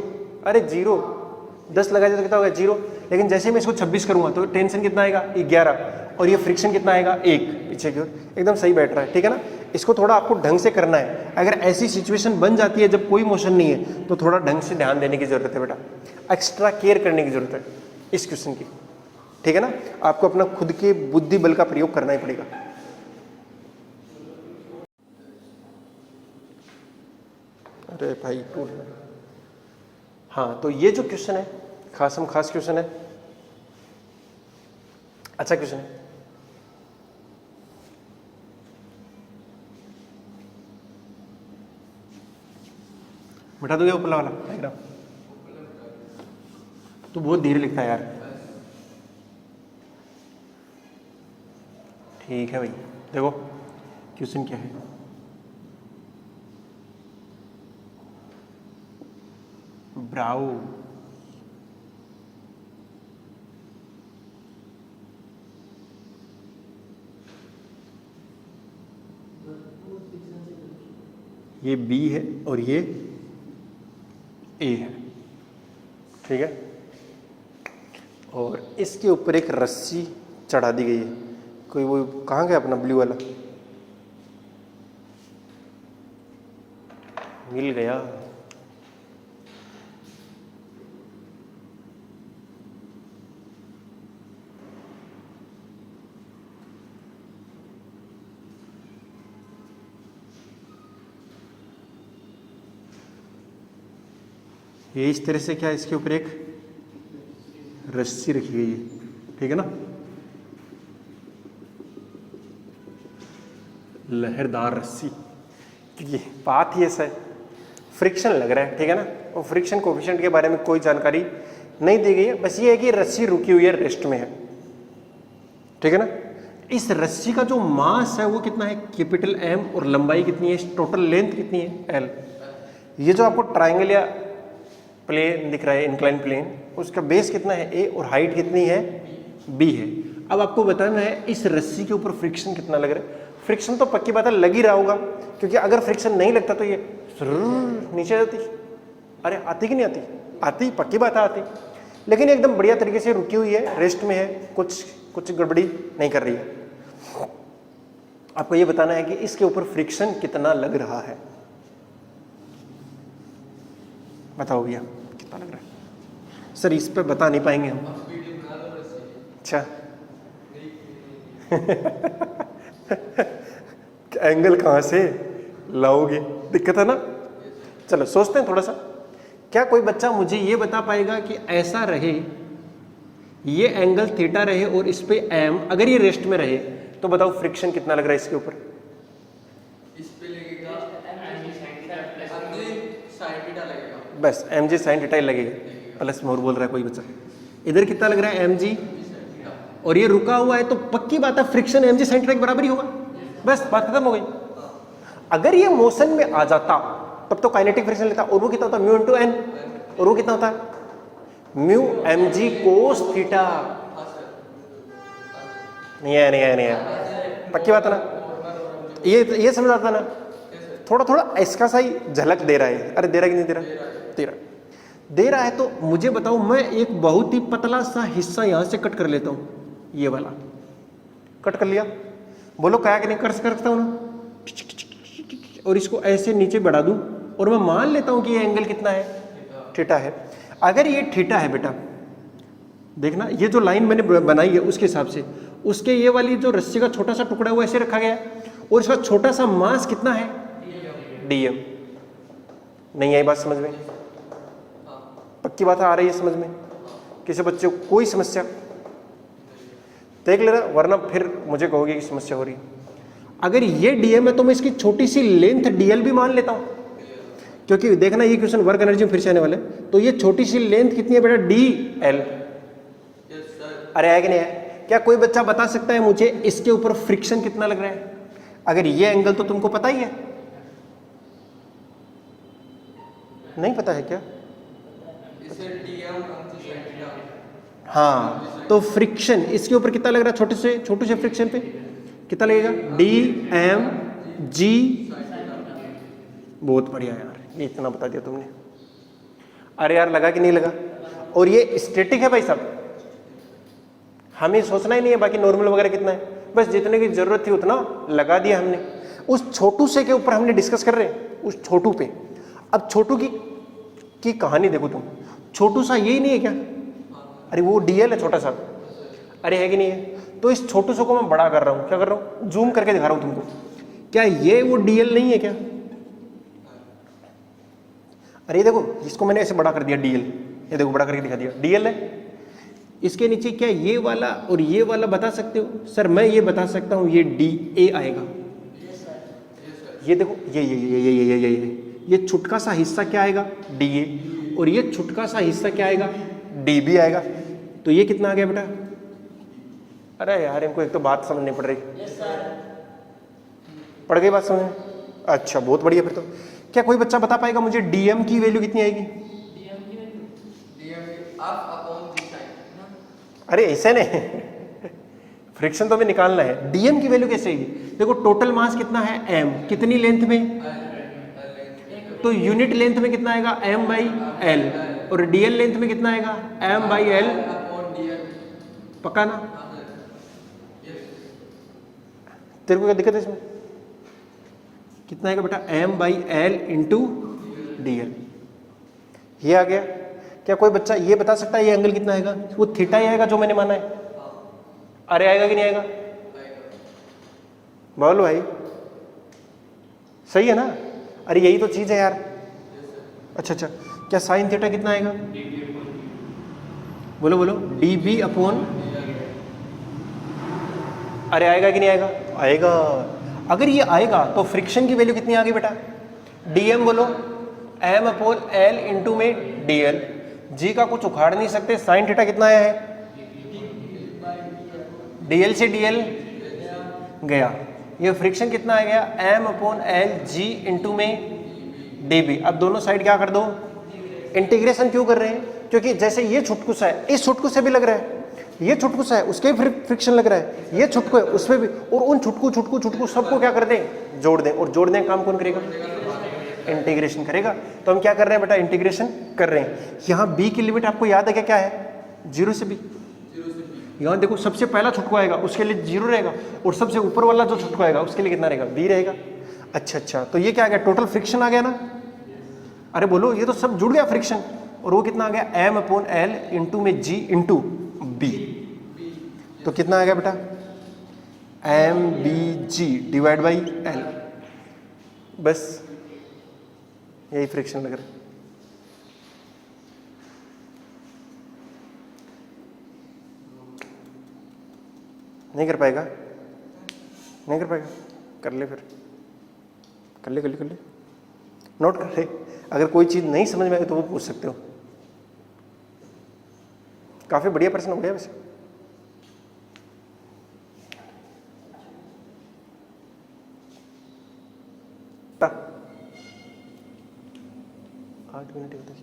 अरे 0, 10 लगा दिया तो कितना होगा? 0। लेकिन जैसे मैं इसको 26 करूंगा तो टेंशन कितना आएगा? 11। और ये फ्रिक्शन कितना आएगा? 1 पीछे की ओर। एकदम सही बैठ रहा है, ठीक है ना? इसको थोड़ा आपको ढंग से करना है। अगर ऐसी सिचुएशन बन जाती है जब कोई मोशन नहीं है तो थोड़ा ढंग से ध्यान देने की जरूरत है बेटा, एक्स्ट्रा केयर करने की जरूरत है इस क्वेश्चन की, ठीक है ना? आपको अपना खुद के बुद्धि बल का प्रयोग करना ही पड़ेगा। अरे भाई टूट, हाँ, तो ये जो क्वेश्चन है खास क्वेश्चन है, अच्छा क्वेश्चन है। मिटा दोगे ऊपर वाला डायग्राम? तो बहुत धीरे लिखता है यार। ठीक है भाई, देखो क्वेश्चन क्या है। ब्राउ ये बी है और ये ए है, ठीक है। और इसके ऊपर एक रस्सी चढ़ा दी गई है। कोई वो कहाँ गया अपना ब्लू वाला? मिल गया। ये इस तरह से क्या, इसके ऊपर एक रस्सी रखी गई है, ठीक है ना, लहरदार रस्सी। क्योंकि बात ही ऐसा है, फ्रिक्शन लग रहा है, ठीक है ना। और फ्रिक्शन कोफिशिएंट के बारे में कोई जानकारी नहीं दी गई है, बस ये है कि रस्सी रुकी हुई है, रेस्ट में है, ठीक है ना। इस रस्सी का जो मास है वो कितना है, कैपिटल एम, और लंबाई कितनी है, टोटल लेंथ कितनी है, एल। ये जो आपको ट्राइंगल या प्लेन दिख रहा है, इंक्लाइन प्लेन, उसका बेस कितना है, ए, और हाइट कितनी है, बी है। अब आपको बताना है इस रस्सी के ऊपर फ्रिक्शन कितना लग रहा है। फ्रिक्शन तो पक्की बात है लग ही रहा होगा, क्योंकि अगर फ्रिक्शन नहीं लगता तो ये नीचे जाती। अरे आती कि नहीं आती? आती, पक्की बात है आती। लेकिन एकदम बढ़िया तरीके से रुकी हुई है, रेस्ट में है, कुछ गड़बड़ी नहीं कर रही है। आपको ये बताना है कि इसके ऊपर फ्रिक्शन कितना लग रहा है। बताओ भैया कितना लग रहा है? सर इस पे बता नहीं पाएंगे हम। अच्छा एंगल कहाँ से लाओगे, दिक्कत है ना। चलो सोचते हैं थोड़ा सा। क्या कोई बच्चा मुझे ये बता पाएगा कि ऐसा रहे, ये एंगल थीटा रहे और इस पे एम, अगर ये रेस्ट में रहे तो बताओ फ्रिक्शन कितना लग रहा है इसके ऊपर? इस पे लगेगा बस एम जी साइन थीटा लगेगा, प्लस में और बोल रहा है कोई बच्चा। इधर कितना लग रहा है, एम जी, और ये रुका हुआ है, तो पक्की बात है friction M G sine theta के बराबर ही होगा। बस बात खत्म हो गई। अगर ये मोशन में आ जाता तब तो काइनेटिक फ्रिक्शन लेता, और वो कितना होता, म्यू इंटू एन, और वो कितना होता है, mu M G cos theta. नहीं है, पक्की बात है ना। ये समझ आता ना, थोड़ा थोड़ा इसका सा ही झलक दे रहा है। अरे दे रहा कि नहीं दे रहा? दे रहा है। तो मुझे बताओ, मैं एक बहुत ही पतला सा हिस्सा यहां से कट कर लेता हूं, ये वाला कट कर लिया, बोलो क्या कि नहीं कर सकता हूं ना, और इसको ऐसे नीचे बढ़ा दूं, और मैं मान लेता हूं कि ये एंगल कितना है, थीटा है। अगर ये थीटा है बेटा, देखना ये जो लाइन मैंने बनाई है उसके हिसाब से, उसके ये वाली जो रस्सी का छोटा सा टुकड़ा है वो ऐसे रखा गया है, और इसका छोटा सा मास कितना है, डीएम। नहीं आई बात समझ में? पक्की बात आ रही है समझ में? किसी बच्चे को कोई समस्या देख लेना, वरना फिर मुझे कहोगे कि समस्या हो रही है। अगर ये डीएम है तो मैं इसकी छोटी सी लेंथ डीएल भी मान लेता हूं, क्योंकि देखना ये क्वेश्चन वर्क एनर्जी में फिर से आने वाले। तो ये छोटी सी लेंथ कितनी है बेटा, डी एल। अरे है कि नहीं है? क्या कोई बच्चा बता सकता है मुझे इसके ऊपर फ्रिक्शन कितना लग रहा है? अगर ये एंगल तो तुमको पता ही है, नहीं पता है क्या? हाँ, तो फ्रिक्शन इसके ऊपर कितना लग रहा है, छोटे से फ्रिक्शन पे कितना लगेगा, डी एम जी। बहुत बढ़िया यार, ये इतना बता दिया तुमने। अरे यार लगा कि नहीं लगा? और ये स्टैटिक है भाई साहब, हमें सोचना ही नहीं है बाकी नॉर्मल वगैरह कितना है, बस जितने की जरूरत थी उतना लगा दिया हमने। उस छोटू से के ऊपर हमने डिस्कस कर रहे हैं, उस छोटू पे। अब छोटू की कहानी देखो तुम, छोटू सा यही नहीं है क्या? अरे वो डीएल है छोटा सा, अरे है कि नहीं है? तो इस छोटू सा को मैं बड़ा कर रहा हूं, क्या कर रहा हूं, जूम करके दिखा रहा हूं तुमको। क्या ये वो डीएल नहीं है क्या? अरे देखो, इसको मैंने ऐसे बड़ा कर दिया डीएल, ये देखो बड़ा करके दिखा दिया, डीएल है। इसके नीचे क्या ये वाला और ये वाला बता सकते हो? सर मैं ये बता सकता हूं, ये डी ए आएगा। ये देखो, ये छुटका सा हिस्सा क्या आएगा, dA, और ये छुटका सा हिस्सा क्या आएगा, dB आएगा। तो ये कितना आ गया बेटा? अरे यार इनको एक तो बात समझ नहीं पड़ रही। पड़ गई बात समझ में? अच्छा बहुत बढ़िया। फिर तो क्या कोई बच्चा बता पाएगा मुझे dm की वैल्यू कितनी आएगी? अरे ऐसे नहीं, फ्रिक्शन तो हमें निकालना है। dm की वैल्यू कैसे आएगी? देखो टोटल मास कितना है m, कितनी लेंथ में, तो यूनिट लेंथ में कितना आएगा, m बाई एल, और dl लेंथ में कितना आएगा, m बाई एल। पक्का ना? तेरे को क्या दिक्कत है इसमें? कितना आएगा बेटा, m by L into dl। ये आ गया। क्या कोई बच्चा ये बता सकता है ये एंगल कितना आएगा? वो थीटा ही आएगा जो मैंने माना है। अरे आएगा कि नहीं आएगा? बोलो भाई, सही है ना? अरे यही तो चीज है यार। अच्छा अच्छा, क्या साइन थीटा कितना आएगा? बोलो बोलो, dB अपॉन, अरे आएगा कि नहीं आएगा? आएगा। अगर ये आएगा तो फ्रिक्शन की वैल्यू कितनी आ गई बेटा? dm बोलो, m अपॉन एल इंटू में dl। जी का कुछ उखाड़ नहीं सकते, साइन थीटा कितना आया है? dl से dl गया, ये फ्रिक्शन कितना आ गया, m upon L G into में dB। अब दोनों साइड क्या कर दो, इंटीग्रेशन। क्यों कर रहे हैं? क्योंकि जैसे ये छुटकुसा है, इस छुटकु से भी लग रहा है, ये छुटकुसा है उसके भी फ्रिक्शन लग रहा है, ये छुटकु है उसमें भी, और उन छुटकु छुटकु छुटकु सबको क्या कर दें, जोड़ दें। और जोड़ने का काम कौन करेगा? इंटीग्रेशन करेगा। तो हम क्या कर रहे हैं बेटा, इंटीग्रेशन कर रहे हैं। यहाँ b की लिमिट आपको याद है क्या, क्या है? 0 से b। यहाँ देखो सबसे पहला छुटकु आएगा उसके लिए 0 रहेगा, और सबसे ऊपर वाला जो छुटकु आएगा उसके लिए कितना रहेगा, b रहेगा। अच्छा अच्छा, तो ये क्या आ गया, टोटल फ्रिक्शन आ गया ना? अरे बोलो, ये तो सब जुड़ गया फ्रिक्शन। और वो कितना आ गया, m अपॉन एल इंटू में g इंटू b। तो कितना आ गया बेटा, mBg डिवाइड बाई एल। बस यही फ्रिक्शन लग रहा है। नहीं कर पाएगा? नहीं कर पाएगा? कर ले फिर, कर ले कर ले कर ले, नोट कर ले। अगर कोई चीज नहीं समझ में आई तो वो पूछ सकते हो। काफी बढ़िया प्रश्न हो गया वैसे। टा 8 मिनट होते।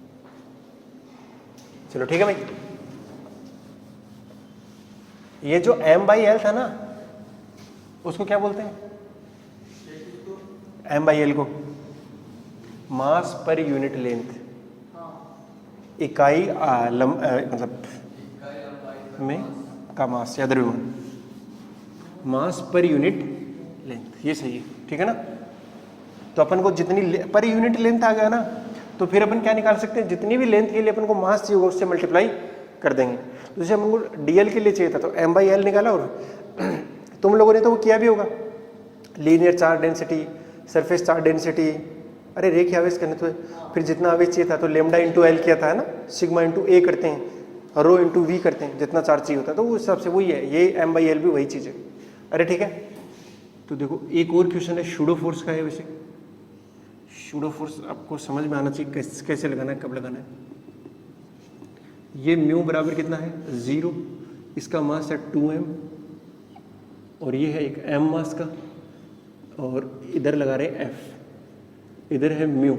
चलो ठीक है भाई। ये जो m बाई एल था ना, उसको क्या बोलते हैं? m बाई एल को मास पर यूनिट लेंथ, इकाई मतलब में का मास या द्रव्यमान, मास पर यूनिट लेंथ, ये सही है। ठीक है ना? तो अपन को जितनी पर यूनिट लेंथ आ गया ना, तो फिर अपन क्या निकाल सकते हैं, जितनी भी लेंथ के लिए अपन को मास चाहिए होगा उससे मल्टीप्लाई कर देंगे। तो जैसे हमको डीएल के लिए चाहिए था तो m बाई एल निकाला, और तुम लोगों ने तो वो किया भी होगा, linear charge density, surface charge density, अरे रेखीय आवेश करने तो फिर जितना आवेश चाहिए था तो लेमडा इंटू एल किया था, है ना? सिग्मा इंटू ए करते हैं, रो इंटू वी करते हैं, जितना चार्ज चाहिए होता है। तो उस हिसाब से वही है, ये m बाई एल भी वही चीज़ है। अरे ठीक है, तो देखो एक और क्वेश्चन है शूडो फोर्स का है। वैसे शूडो फोर्स आपको समझ में आना चाहिए, कैसे लगाना है, कब लगाना है। ये म्यू बराबर कितना है, 0, इसका मास है 2m, और ये है एक m मास का, और इधर लगा रहे हैं f, इधर है म्यू।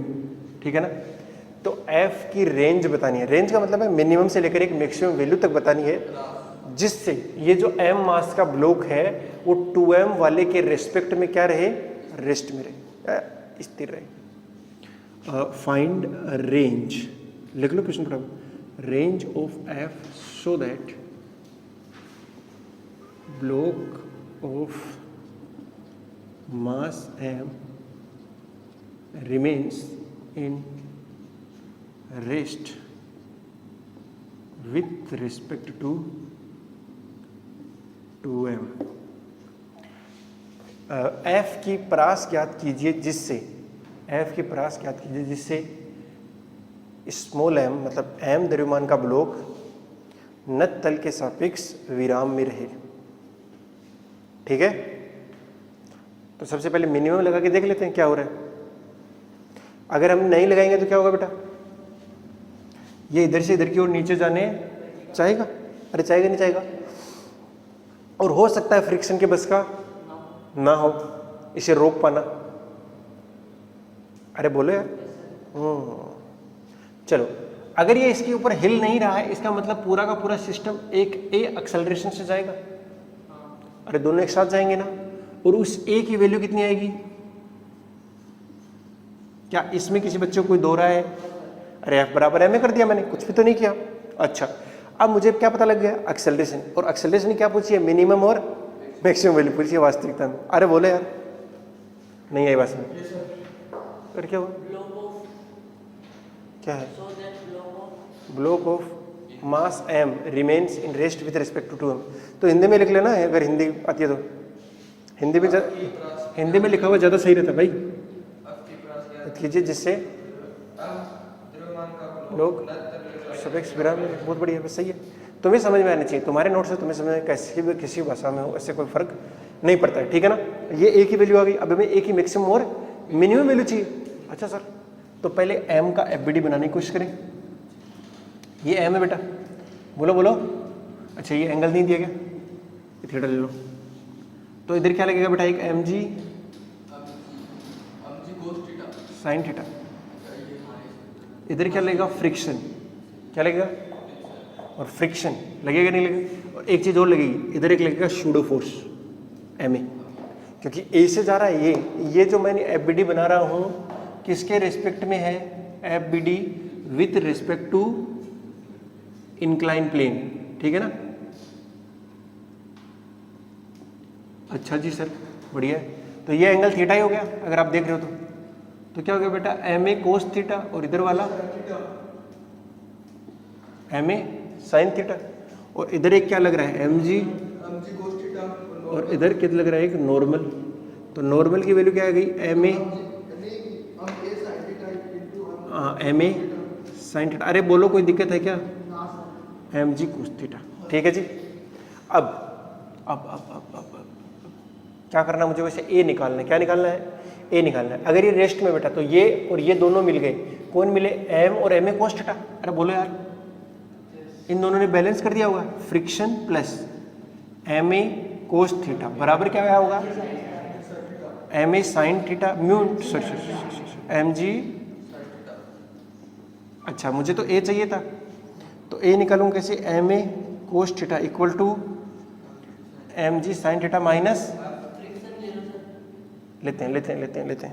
ठीक है ना? तो f की रेंज बतानी है। रेंज का मतलब है मिनिमम से लेकर एक मैक्सिमम वैल्यू तक बतानी है, जिससे ये जो m मास का ब्लॉक है वो 2m वाले के रेस्पेक्ट में क्या रहे, रेस्ट में रहे, स्थिर रहे। फाइंड रेंज, लिख लो क्वेश्चन फटाफट। Range of f so that block of mass m remains in rest with respect to 2m। f की परास ज्ञात कीजिए जिससे, f की परास ज्ञात कीजिए जिससे स्मॉल m मतलब m द्रव्यमान का ब्लॉक नत तल के सापेक्ष विराम में रहे। ठीक है? तो सबसे पहले मिनिमम लगा के देख लेते हैं क्या हो रहा है। अगर हम नहीं लगाएंगे तो क्या होगा बेटा, ये इधर से इधर की ओर नीचे जाने चाहेगा, अरे चाहेगा नहीं चाहेगा, और हो सकता है फ्रिक्शन के बस का ना हो इसे रोक पाना। अरे बोलो यार। चलो, अगर ये इसके ऊपर हिल नहीं रहा है, इसका मतलब पूरा का पूरा सिस्टम एक ए एक्सेलरेशन से जाएगा। अरे दोनों एक साथ जाएंगे ना, और उस ए की वैल्यू कितनी आएगी? क्या इसमें किसी बच्चे को कोई दो रहा है? अरे एफ बराबर एम ए कर दिया मैंने, कुछ भी तो नहीं किया। अच्छा, अब मुझे क्या पता लग गया? एक्सेलरेशन। और एक्सेलरेशन क्या पूछी है? मिनिमम और मैक्सिमम वैल्यू पूछी है वास्तविकता में। अरे बोले यार, नहीं आई बात में। फिर क्या हुआ? क्या है? Block of mass m remains in rest with respect to 2m। तो हिंदी में लिख लेना है, अगर हिंदी आती है तो। हिंदी में लिखा हुआ ज़्यादा सही रहता भाई, कीजिए, जिससे लोग सफिक्स विराम। बहुत बढ़िया, बस सही है। तुम्हें समझ में आना चाहिए, तुम्हारे नोट से तुम्हें समझ में कैसी भी किसी भाषा में हो, इससे कोई फर्क नहीं पड़ता है, ठीक है ना। ये ए की वैल्यू आ गई, अब हमें ए की मैक्सिमम और मिनिमम वैल्यू चाहिए। अच्छा सर, तो पहले m का FBD बनाने की कोशिश करें। ये m है बेटा, बोलो बोलो। अच्छा, ये एंगल नहीं दिया गया, ये थीटा ले लो। तो इधर क्या लगेगा बेटा? एक mg साइन थीटा। इधर क्या लगेगा? फ्रिक्शन। क्या लगेगा? और फ्रिक्शन लगेगा नहीं लगेगा? और एक चीज़ और लगेगी, इधर एक लगेगा शूडो फोर्स ma, क्योंकि a से जा रहा है ये जो मैंने FBD बना रहा हूँ किसके रिस्पेक्ट में है? FBD with respect to incline plane, ठीक है ना। अच्छा जी सर, बढ़िया है। तो ये एंगल थीटा ही हो गया, अगर आप देख रहे हो तो क्या हो गया बेटा? MA कोस थीटा, और इधर वाला MA साइन थीटा। और इधर एक क्या लग रहा है? MG कोस थीटा, और इधर कितना लग रहा है? एक नॉर्मल। तो नॉर्मल की वैल्यू क्या आ गई? MA MA sign theta. अरे बोलो, कोई दिक्कत है क्या? MG कोस थीटा, ठीक है जी। अब क्या करना है मुझे? वैसे ए निकालना है। क्या निकालना है? ए निकालना है। अगर ये रेस्ट में बेटा, तो ये और ये दोनों मिल गए, कौन मिले? m और MA कोस थीटा। अरे बोलो यार, इन दोनों ने बैलेंस कर दिया होगा। Friction plus MA cos theta बराबर क्या आया होगा? MA sine theta mu MG। अच्छा, मुझे तो ए चाहिए था, तो ए निकालूं कैसे? MA cos theta equal to MG sine theta minus, लेते हैं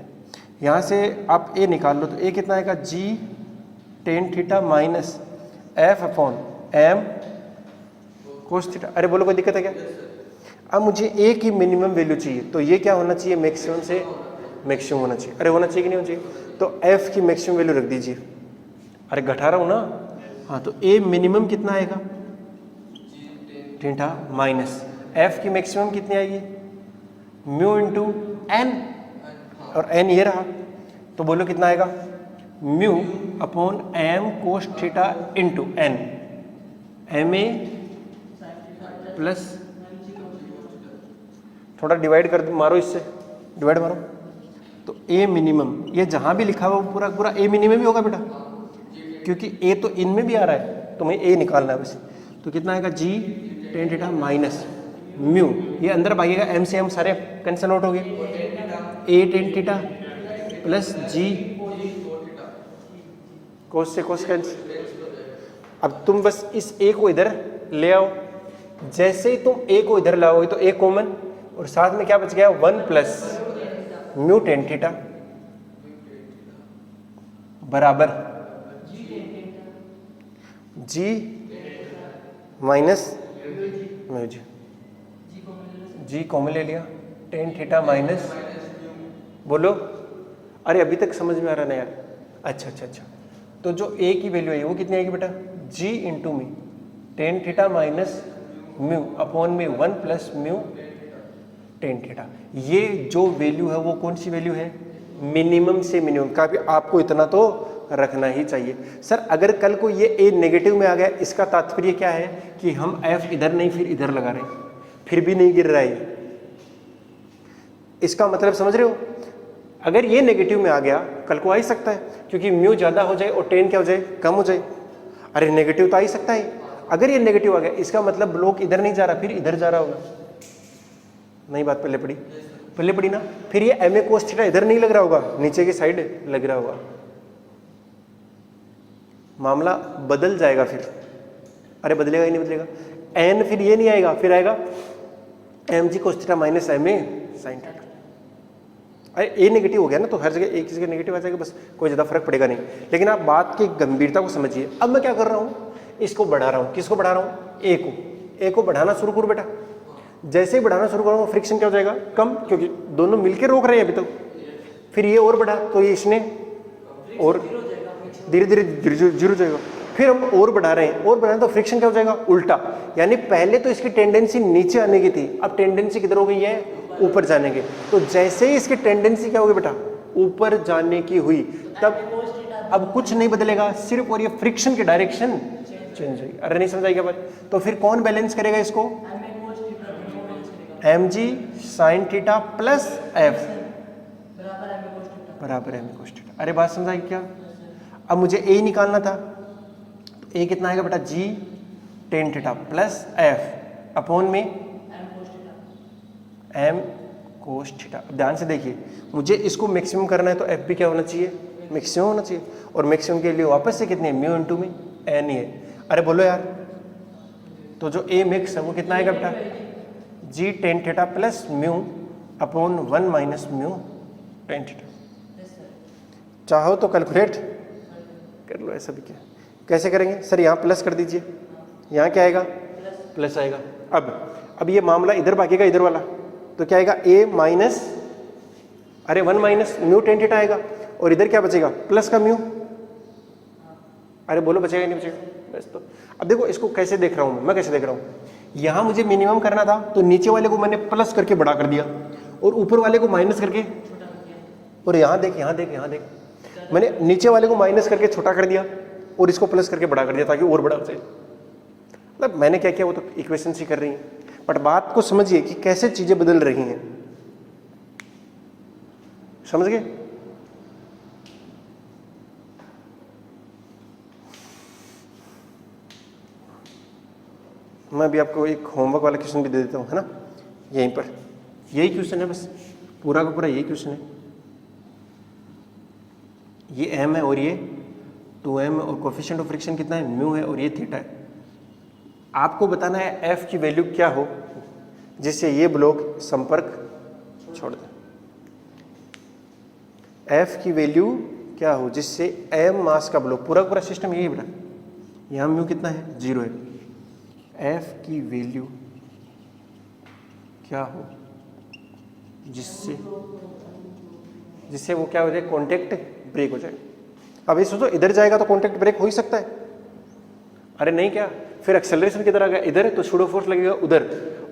यहाँ से आप ए निकाल लो, तो ए कितना आएगा? G ten theta minus F upon M cos theta. अरे बोलो, कोई दिक्कत है क्या? अब मुझे ए की मिनिमम वैल्यू चाहिए, तो ये क्या होना चाहिए? मैक्सिमम से मैक्सिमम होना चाहिए। अरे होना चाहिए कि नहीं होना चाहिए? तो F की मैक्सिमम वैल्यू रख दीजिए। अरे घटा रहा हूँ ना। हाँ, तो ए मिनिमम कितना आएगा? थीटा माइनस F की मैक्सिमम कितनी आएगी? म्यू इंटू एन, और एन ये रहा, तो बोलो कितना आएगा? Mu upon M cos theta into N, MA plus, थोड़ा डिवाइड कर मारो, इससे डिवाइड मारो, तो ए मिनिमम, ये जहां भी लिखा हुआ वो पूरा पूरा ए मिनिमम ही होगा बेटा, क्योंकि ए तो इनमें भी आ रहा है, तुम्हें ए निकालना है वैसे। तो कितना आएगा? G ten theta minus mu, ये अंदर भागेगा, M से M सारे कैंसिल आउट हो गए, A ten theta plus G कोस से कोस कैंसिल। अब तुम बस इस A को इधर ले आओ, जैसे ही तुम A को इधर लाओगे तो A कॉमन, और साथ में क्या बच गया? 1 प्लस म्यू टेन थीटा बराबर G minus mu G. G common ले लिया, टेन थीटा माइनस, बोलो। अरे अभी तक समझ में आ रहा ना यार? अच्छा, तो जो A की वैल्यू है वो कितनी आएगी बेटा? G into me tan theta minus mu upon में 1 प्लस म्यू टेन थीटा। ये जो वैल्यू है वो कौन सी वैल्यू है? मिनिमम से मिनिमम का भी आपको इतना तो रखना ही चाहिए। सर अगर कल को ये A नेगेटिव में आ गया, इसका तात्पर्य क्या है कि हम F इधर नहीं फिर इधर लगा रहे हैं, फिर भी नहीं गिर रहा है। इसका मतलब समझ रहे हो? अगर ये नेगेटिव में आ गया कल को आ ही सकता है, क्योंकि म्यू ज़्यादा हो जाए और टेन क्या हो जाए, कम हो जाए। अरे नेगेटिव तो आ ही सकता है। अगर ये नेगेटिव आ गया इसका मतलब ब्लॉक इधर नहीं जा रहा, फिर इधर जा रहा होगा। नई बात पहले पढ़ी ना। फिर ये एम ए कोस थीटा इधर नहीं लग रहा होगा, नीचे की साइड लग रहा होगा। मामला बदल जाएगा फिर। अरे बदलेगा ही नहीं बदलेगा। एन फिर ये नहीं आएगा, फिर आएगा M G cos theta minus M A sine theta. अरे ए नेगेटिव हो गया ना, तो हर जगह एक जगह नेगेटिव आ जाएगा, बस कोई ज़्यादा फर्क पड़ेगा नहीं। लेकिन आप बात की गंभीरता को समझिए। अब मैं क्या कर रहा हूँ, इसको बढ़ा रहा हूँ। किसको बढ़ा रहा हूँ, ए को बढ़ाना शुरू करो बेटा। जैसे ही बढ़ाना शुरू करूँगा फ्रिक्शन क्या हो जाएगा, कम, क्योंकि दोनों मिलकर रोक रहे हैं अभी तक। फिर ये और बढ़ा तो ये इसने और धीरे धीरे जीरो जाएगा। फिर हम और बढ़ा रहे हैं, और बढ़ा रहे हैं तो फ्रिक्शन क्या हो जाएगा, उल्टा। यानी पहले तो इसकी टेंडेंसी नीचे आने की थी, अब टेंडेंसी किधर हो गई है, ऊपर जाने की। तो जैसे ही इसकी टेंडेंसी क्या होगी बेटा, ऊपर जाने की हुई, तब अब कुछ नहीं बदलेगा, सिर्फ और ये फ्रिक्शन की डायरेक्शन चेंज होगी। अरे नहीं समझ आई क्या बात। तो फिर कौन बैलेंस करेगा इसको, M G sine theta plus F बराबर एम कोस थीटा। अरे बात समझ आई क्या। अब मुझे ए निकालना था, तो ए कितना आएगा बेटा, G tan theta plus F upon में एम कोस थीटा। ध्यान से देखिए, मुझे इसको मैक्सिमम करना है तो एफ भी क्या होना चाहिए, मैक्सिमम होना चाहिए। और मैक्सिमम के लिए वापस से कितने, म्यू इंटू में एन ही है। अरे बोलो यार, तो जो ए मिक्स है वो कितना आएगा बेटा, G tan theta plus mu upon 1 minus mu tan theta. चाहो तो कैलकुलेट कर लो, ऐसा भी क्या। कैसे करेंगे सर, यहाँ प्लस कर दीजिए, यहाँ क्या आएगा, प्लस आएगा। अब ये मामला इधर भागेगा, इधर वाला, तो क्या आएगा, ए माइनस, अरे 1 माइनस म्यू टेन थीटा आएगा, और इधर क्या बचेगा, प्लस का म्यू। अरे बोलो बचेगा नहीं बचेगा, बस। तो अब देखो इसको कैसे देख रहा हूँ मैं कैसे देख रहा हूँ, यहाँ मुझे मिनिमम करना था तो नीचे वाले को मैंने प्लस करके बड़ा कर दिया और ऊपर वाले को माइनस करके, और यहाँ देख, मैंने नीचे वाले को माइनस करके छोटा कर दिया और इसको प्लस करके बड़ा कर दिया ताकि और बड़ा हो जाए। मतलब मैंने क्या किया, वो तो इक्वेशन सी कर रही है, बट बात को समझिए कि कैसे चीजें बदल रही हैं। समझ गए। मैं अभी आपको एक होमवर्क वाला क्वेश्चन भी दे देता हूँ, है ना, यहीं पर यही क्वेश्चन है, बस पूरा का पूरा यही क्वेश्चन है। ये m है और ये 2m और कोफिशिएंट ऑफ फ्रिक्शन कितना है, म्यू है, और ये थीटा है। आपको बताना है f की वैल्यू क्या हो जिससे ये ब्लॉक संपर्क छोड़ दे। f की वैल्यू क्या हो जिससे m मास का ब्लॉक, पूरा पूरा सिस्टम यही बेटा, यहाँ म्यू कितना है, 0 है। f की वैल्यू क्या हो जिससे वो क्या हो जाए, कॉन्टेक्ट ब्रेक हो जाए। अब ये सोचो, इधर जाएगा तो कॉन्टेक्ट ब्रेक हो ही सकता है। अरे नहीं क्या, फिर एक्सेलरेशन किधर आ गया, इधर, तो सूडो फोर्स लगेगा उधर,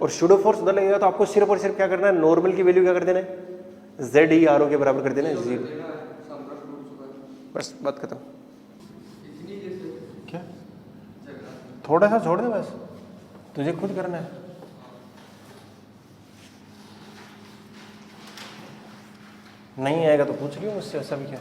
और सूडो फोर्स उधर लगेगा, तो आपको सिर्फ और सिर्फ क्या करना है, नॉर्मल की वैल्यू क्या कर देना है, ZERO के बराबर कर देना है, 0। बस बात खत्म। क्या थोड़ा सा छोड़ दे, बस तुझे खुद करना है। नहीं आएगा तो पूछ लियो मुझसे, ऐसा भी क्या।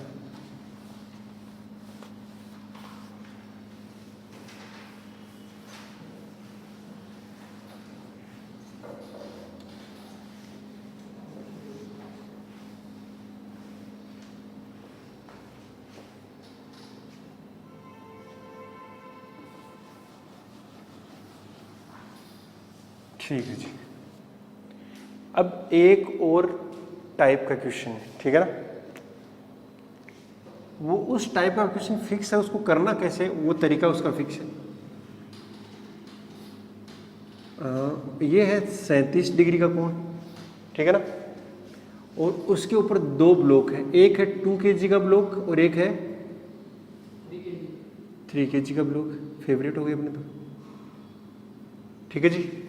ठीक है जी। अब एक और टाइप का क्वेश्चन है, ठीक है ना। वो उस टाइप का क्वेश्चन फिक्स है, उसको करना कैसे, वो तरीका उसका फिक्स है। ये है 37 डिग्री का कोण, ठीक है ना, और उसके ऊपर 2 ब्लॉक है, एक है 2 kg का ब्लॉक और एक है 3 kg का ब्लॉक। फेवरेट हो गए अपने तो, ठीक है जी।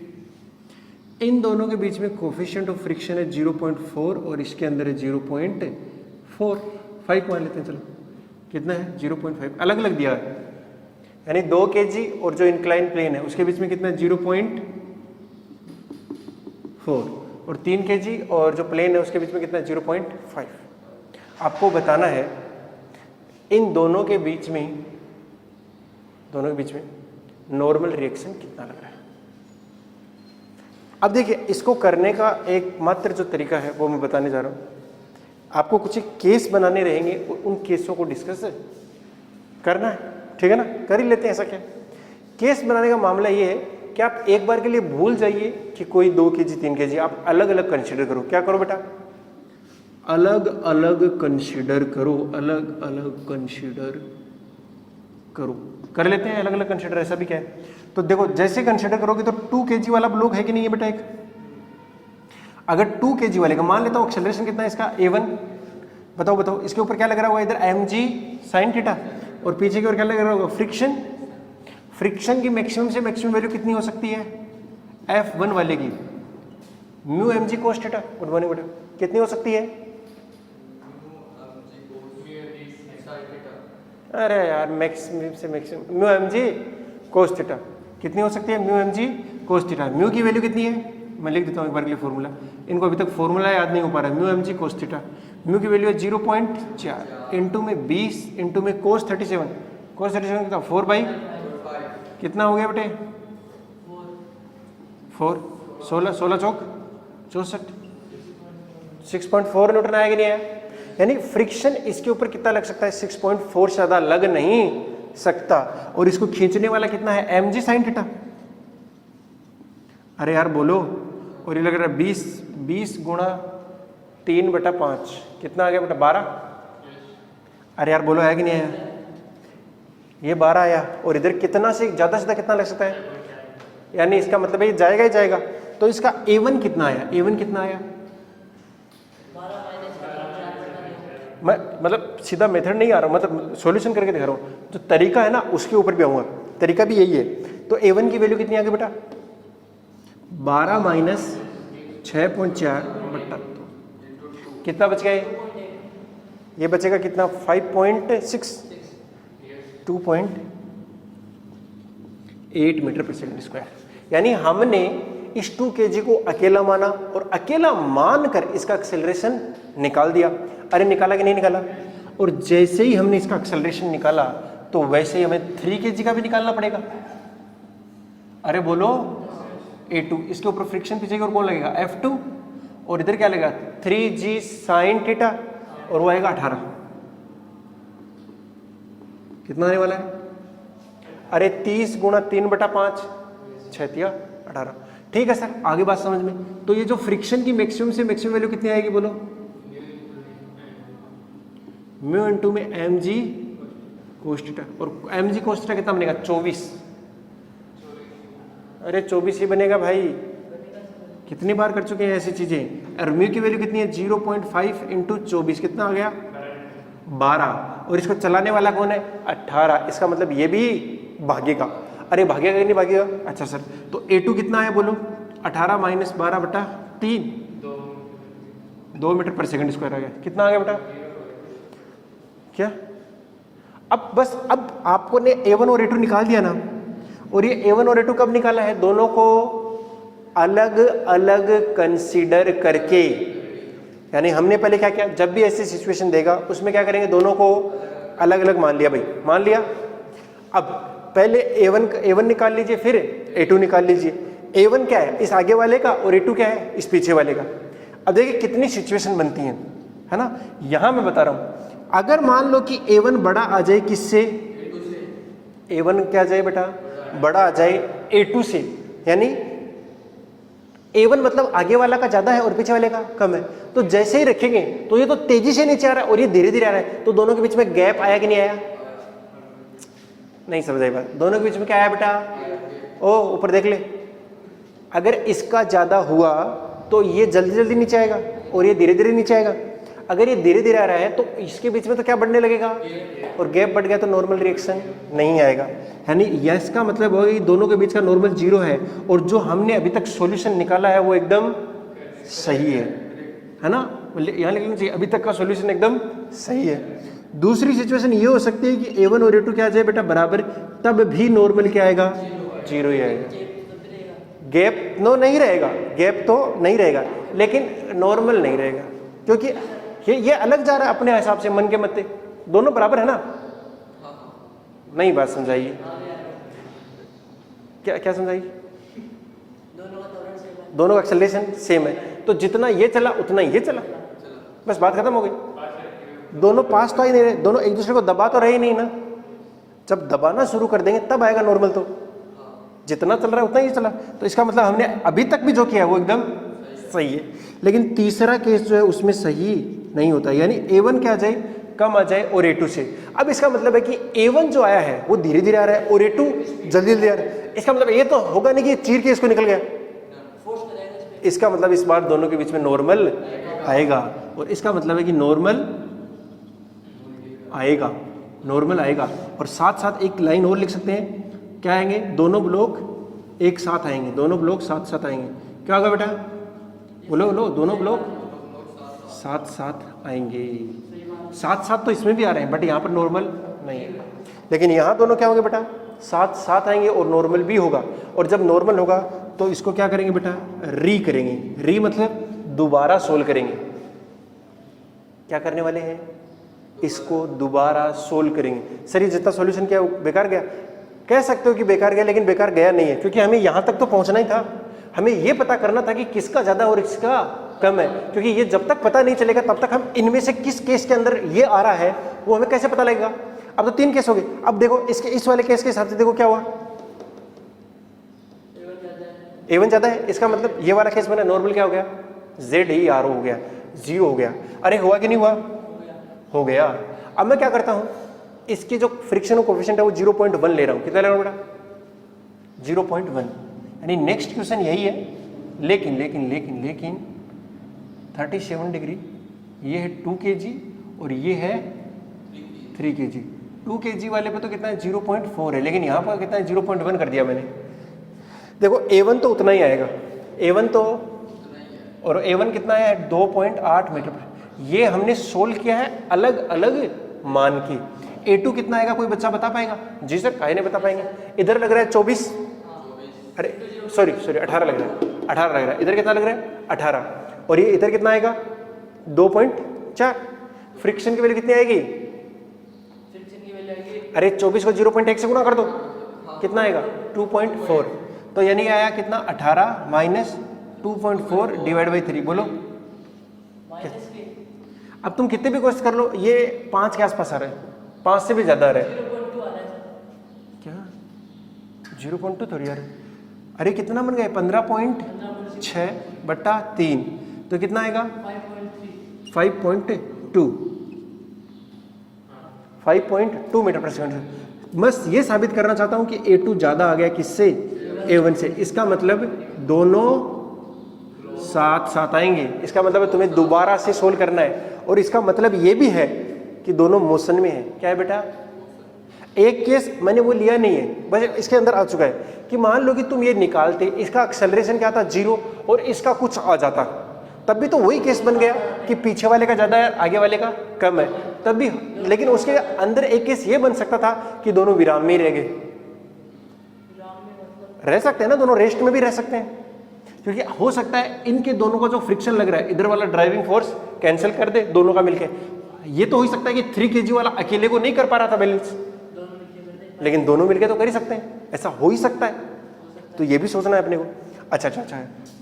इन दोनों के बीच में कोफिशिएंट ऑफ फ्रिक्शन है 0.4 और इसके अंदर है 0.45 मान लेते हैं, चलो कितना है 0.5, अलग अलग दिया है, यानी 2 kg और जो इंक्लाइन प्लेन है उसके बीच में कितना है 0.4 और 3 kg और जो प्लेन है उसके बीच में कितना है 0.5। आपको बताना है इन दोनों के बीच में नॉर्मल रिएक्शन कितना लग रहा है। अब देखिए, इसको करने का एकमात्र जो तरीका है वो मैं बताने जा रहा हूँ। आपको कुछ एक केस बनाने रहेंगे और उन केसों को डिस्कस करना है, ठीक है ना। कर ही लेते हैं। ऐसा क्या केस बनाने का मामला ये है कि आप एक बार के लिए भूल जाइए कि कोई 2 kg 3 kg, आप अलग अलग कंसीडर करो। क्या करो बेटा? अलग अलग कंसीडर करो, अलग अलग कंसीडर करो। कर लेते हैं अलग अलग कंसीडर। ऐसा भी क्या है, तो देखो जैसे कंसीडर करोगे तो 2 kg वाला ब्लॉक है कि नहीं है बेटा? एक अगर 2 kg वाले का मान लेता हूँ एक्सेलरेशन कितना है इसका a1, बताओ इसके ऊपर क्या लग रहा होगा? इधर mg sin थीटा और पीछे की ओर क्या लग रहा होगा? फ्रिक्शन की मैक्सिमम से मैक्सिमम वैल्यू कितनी हो सकती है? F1 वाले की mu mg cos theta. Good morning बेटा, कितनी हो सकती है? अरे यार मैक्सिमम से maximum mu mg cos theta कितनी हो सकती है? Mu mg cos theta. Mu की वैल्यू कितनी है? मैं लिख देता हूँ एक बार के लिए फॉर्मूला। इनको अभी तक फॉर्मूला याद नहीं हो पा रहा है। Mu mg cos theta, mu की वैल्यू है 0.4 इंटू में 20 इंटू में cos 37। cos 37 कितना? 4/, कितना हो गया बेटे? 4 16 16 चौक 64, 6.4 न्यूटन आया कि नहीं आया? यानी फ्रिक्शन इसके ऊपर कितना लग सकता है? 6.4 से ज्यादा लग नहीं सकता। और इसको खींचने वाला कितना है? mg sin theta. अरे यार बोलो। और ये लग रहा है 20 गुणा 3/5 कितना आ गया बेटा? 12। अरे यार बोलो, आया कि नहीं आया? ये 12 आया। और इधर कितना से ज्यादा कितना लग सकता है? यानी इसका मतलब ये जाएगा ही जाएगा। तो इसका a1 कितना आया? a1 कितना आया? मैं मतलब सीधा मेथड नहीं आ रहा हूँ, मतलब सॉल्यूशन करके दिखा रहा हूँ। जो तरीका है ना उसके ऊपर भी आऊँगा। तरीका भी यही है। तो a1 की वैल्यू कितनी आ गई बेटा? 12 माइनस 6.4/2 कितना बच गया? ये बचेगा कितना? 5.6 2.8 मीटर पर सेकंड स्क्वायर। यानी हमने इस 2 kg को अकेला माना और अकेला मानकर इसका एक्सेलरेशन निकाल दिया। अरे निकाला कि नहीं निकाला? और जैसे ही हमने इसका एक्सेलरेशन निकाला तो वैसे ही हमें 3 kg का भी निकालना पड़ेगा। अरे बोलो a2, इसके ऊपर फ्रिक्शन पीछे की ओर कौन लगेगा? F2। और इधर क्या लगेगा? 3g sin थीटा और वो आएगा 18। कितना आने वाला है? अरे 30 गुणा 3/5 6 18। ठीक है सर, आगे बात समझ में। तो ये जो फ्रिक्शन की मैक्सिमम से मैक्सिमम वैल्यू कितनी आएगी बोलो? म्यू इंटू में mg cos थीटा। और mg cos थीटा कितना बनेगा? 24। अरे 24 ही बनेगा भाई। कितनी बार कर चुके हैं ऐसी चीजें। और म्यू की वैल्यू कितनी है? 0.5 इंटू 24 कितना आ गया? 12। और इसको चलाने वाला कौन है? 18। इसका मतलब ये भी भागेगा। अरे भागेगा कि नहीं भागेगा? अच्छा सर, तो a2 कितना है बोलो? 18 माइनस 12/3 2 मीटर पर सेकंड स्क्वायर आ गया। कितना आ गया बेटा? क्या? अब आपको ने a1 और a2 निकाल दिया ना। और ये a1 और a2 कब निकाला है? दोनों को अलग अलग कंसीडर करके। यानी हमने पहले क्या किया? जब भी ऐसी सिचुएशन देगा उसमें क्या करेंगे? दोनों को अलग अलग मान लिया भाई, मान लिया। अब पहले a1 निकाल लीजिए, फिर a2 निकाल लीजिए। a1 क्या है? इस आगे वाले का, और a2 क्या है? इस पीछे वाले का। अब देखिए कितनी सिचुएशन बनती हैं, है ना। यहां मैं बता रहा हूं, अगर मान लो कि a1 बड़ा आ जाए किससे? a1 क्या आ जाए बेटा? बड़ा आ जाए a2 से। यानी a1 मतलब आगे वाला का ज्यादा है और पीछे वाले का कम है। तो जैसे ही रखेंगे तो ये तो तेजी से नीचे आ रहा है और ये धीरे धीरे आ रहा है। तो दोनों के बीच में गैप आया कि नहीं आया? नहीं समझ आई बात। दोनों के बीच में क्या आया बेटा? ओ ऊपर देख ले। अगर इसका ज्यादा हुआ तो ये जल्दी जल्दी नीचे आएगा और ये धीरे धीरे नीचे आएगा। अगर ये धीरे धीरे आ रहा है तो इसके बीच में तो क्या बढ़ने लगेगा? और गैप बढ़ गया तो नॉर्मल रिएक्शन नहीं आएगा। यानी यस का मतलब होगा कि दोनों के बीच का नॉर्मल 0 है और जो हमने अभी तक सॉल्यूशन निकाला है वो एकदम सही है ना। यहाँ लिखना चाहिए अभी तक का सॉल्यूशन एकदम सही है। दूसरी सिचुएशन ये हो सकती है कि a1 और a2 क्या आ जाए बेटा? बराबर, तब भी नॉर्मल क्या आएगा? 0 ही आएगा। गैप नहीं रहेगा, गैप तो नहीं रहेगा लेकिन नॉर्मल नहीं रहेगा, क्योंकि ये अलग जा रहा है अपने हिसाब से मन के मते, दोनों बराबर है ना? नहीं बात समझाइए, क्या क्या समझाइए? दोनों का एक्सेलरेशन सेम है, तो जितना ये चला उतना ये चला, बस बात खत्म हो गई। दोनों पास तो ही नहीं रहे, दोनों एक दूसरे को दबा तो रहे ही नहीं ना। जब दबाना शुरू कर देंगे तब आएगा नॉर्मल, तो जितना चल रहा है उतना ही चला। तो इसका मतलब हमने अभी तक भी जो किया है वो एकदम सही है। लेकिन तीसरा केस जो है उसमें सही नहीं होता, यानी A1 क्या आ जाए, कम आ जाए और A2 से। अब इसका मतलब है कि A1 जो आया है वो धीरे धीरे आ रहा है और A2 जल्दी जल्दी आ रहा है। इसका मतलब ये तो होगा नहीं कि चीर के इसको निकल गया, इसका मतलब इस बार दोनों के बीच में नॉर्मल आएगा, और इसका मतलब है कि नॉर्मल आएगा, नॉर्मल आएगा। और साथ साथ एक लाइन और लिख सकते हैं, क्या आएंगे, दोनों ब्लॉक एक साथ आएंगे, दोनों ब्लॉक साथ साथ आएंगे। क्या होगा बेटा, बोलो बोलो, दोनों ब्लॉक साथ साथ आएंगे। साथ साथ तो इसमें भी आ रहे हैं बट यहाँ पर नॉर्मल नहीं है, लेकिन यहाँ दोनों क्या होंगे बेटा, साथ साथ आएंगे और नॉर्मल भी होगा। और जब नॉर्मल होगा तो इसको क्या करेंगे बेटा, री करेंगे। री मतलब दोबारा सोल्व करेंगे। क्या करने वाले हैं, इसको दोबारा सोल्व करेंगे। सर ये जितना सॉल्यूशन किया बेकार गया, कह सकते हो कि बेकार गया, लेकिन बेकार गया नहीं है, क्योंकि हमें यहाँ तक तो पहुँचना ही था। हमें ये पता करना था कि किसका ज़्यादा और किसका कम है, क्योंकि ये जब तक पता नहीं चलेगा तब तक हम इनमें से किस केस के अंदर ये आ रहा है वो हमें कैसे पता लगेगा। अब तो 3 केस हो गए। अब देखो इसके इस वाले केस के हिसाब से देखो क्या हुआ, A1 ज़्यादा है, इसका मतलब ये वाला केस बना, नॉर्मल क्या हो गया, ZER हो गया, 0 हो गया। अरे हुआ कि नहीं हुआ, हो गया। अब मैं क्या करता हूँ, इसकी जो फ्रिक्शन कोएफिशिएंट है वो 0.1 ले रहा हूँ। कितना ले रहा हूँ बेटा, 0.1। यानी नेक्स्ट क्वेश्चन यही है, लेकिन लेकिन लेकिन लेकिन 37 डिग्री, ये है 2 kg और ये है 3 kg। 2 kg वाले पे तो कितना है, 0.4 है, लेकिन यहाँ पर कितना है, 0.1 कर दिया मैंने। देखो A1 तो उतना ही आएगा, A1 तो, और A1 कितना है, 2.8 मीटर पर। ये हमने सोल्व किया है अलग अलग मान की। A2 कितना आएगा, कोई बच्चा बता पाएगा? जी सर, काहे नहीं बता पाएंगे। इधर लग रहा है 24, अरे सॉरी 18 लग रहा है, 18 लग रहा है। इधर कितना लग रहा है, 18, और ये इधर कितना आएगा, 2.4। फ्रिक्शन की वैल्यू कितनी आएगी, अरे 24 को 0.1 से गुणा कर दो, कितना आएगा, 2.4। तो यानी आया कितना, 18 माइनस 2.4 डिवाइड बाई 3। बोलो अब तुम कितने भी कोशिश कर लो, ये 5 के आसपास आ रहा है, 5 से भी ज्यादा आ रहा है। क्या 0.2 थोड़ी यार, अरे कितना बन गया, 15.6 बटा 3, तो कितना आएगा, 5.2 मीटर पर सेकंड। बस ये साबित करना चाहता हूं कि A2 ज्यादा आ गया किससे, A1 से। इसका मतलब दोनों साथ साथ आएंगे, इसका मतलब तुम्हें दोबारा से सोल्व करना है। और इसका मतलब ये भी है कि दोनों मोशन में है। क्या है बेटा, एक केस मैंने वो लिया नहीं है, बस इसके अंदर आ चुका है कि मान लो कि तुम ये निकालते, इसका एक्सेलरेशन क्या था, 0, और इसका कुछ आ जाता, तब भी तो वही केस बन गया कि पीछे वाले का ज़्यादा है, आगे वाले का कम है, तब भी। लेकिन उसके अंदर एक केस ये बन सकता था कि दोनों विराम में ही रह गए। रह सकते हैं ना, दोनों रेस्ट में भी रह सकते हैं, क्योंकि हो सकता है इनके दोनों का जो फ्रिक्शन लग रहा है, इधर वाला ड्राइविंग फोर्स कैंसिल कर दे दोनों का मिलके। ये तो हो सकता है कि 3 kg वाला अकेले को नहीं कर पा रहा था बैलेंस, लेकिन दोनों मिलके तो कर ही सकते हैं, ऐसा हो ही सकता है। तो ये भी सोचना है अपने को। अच्छा,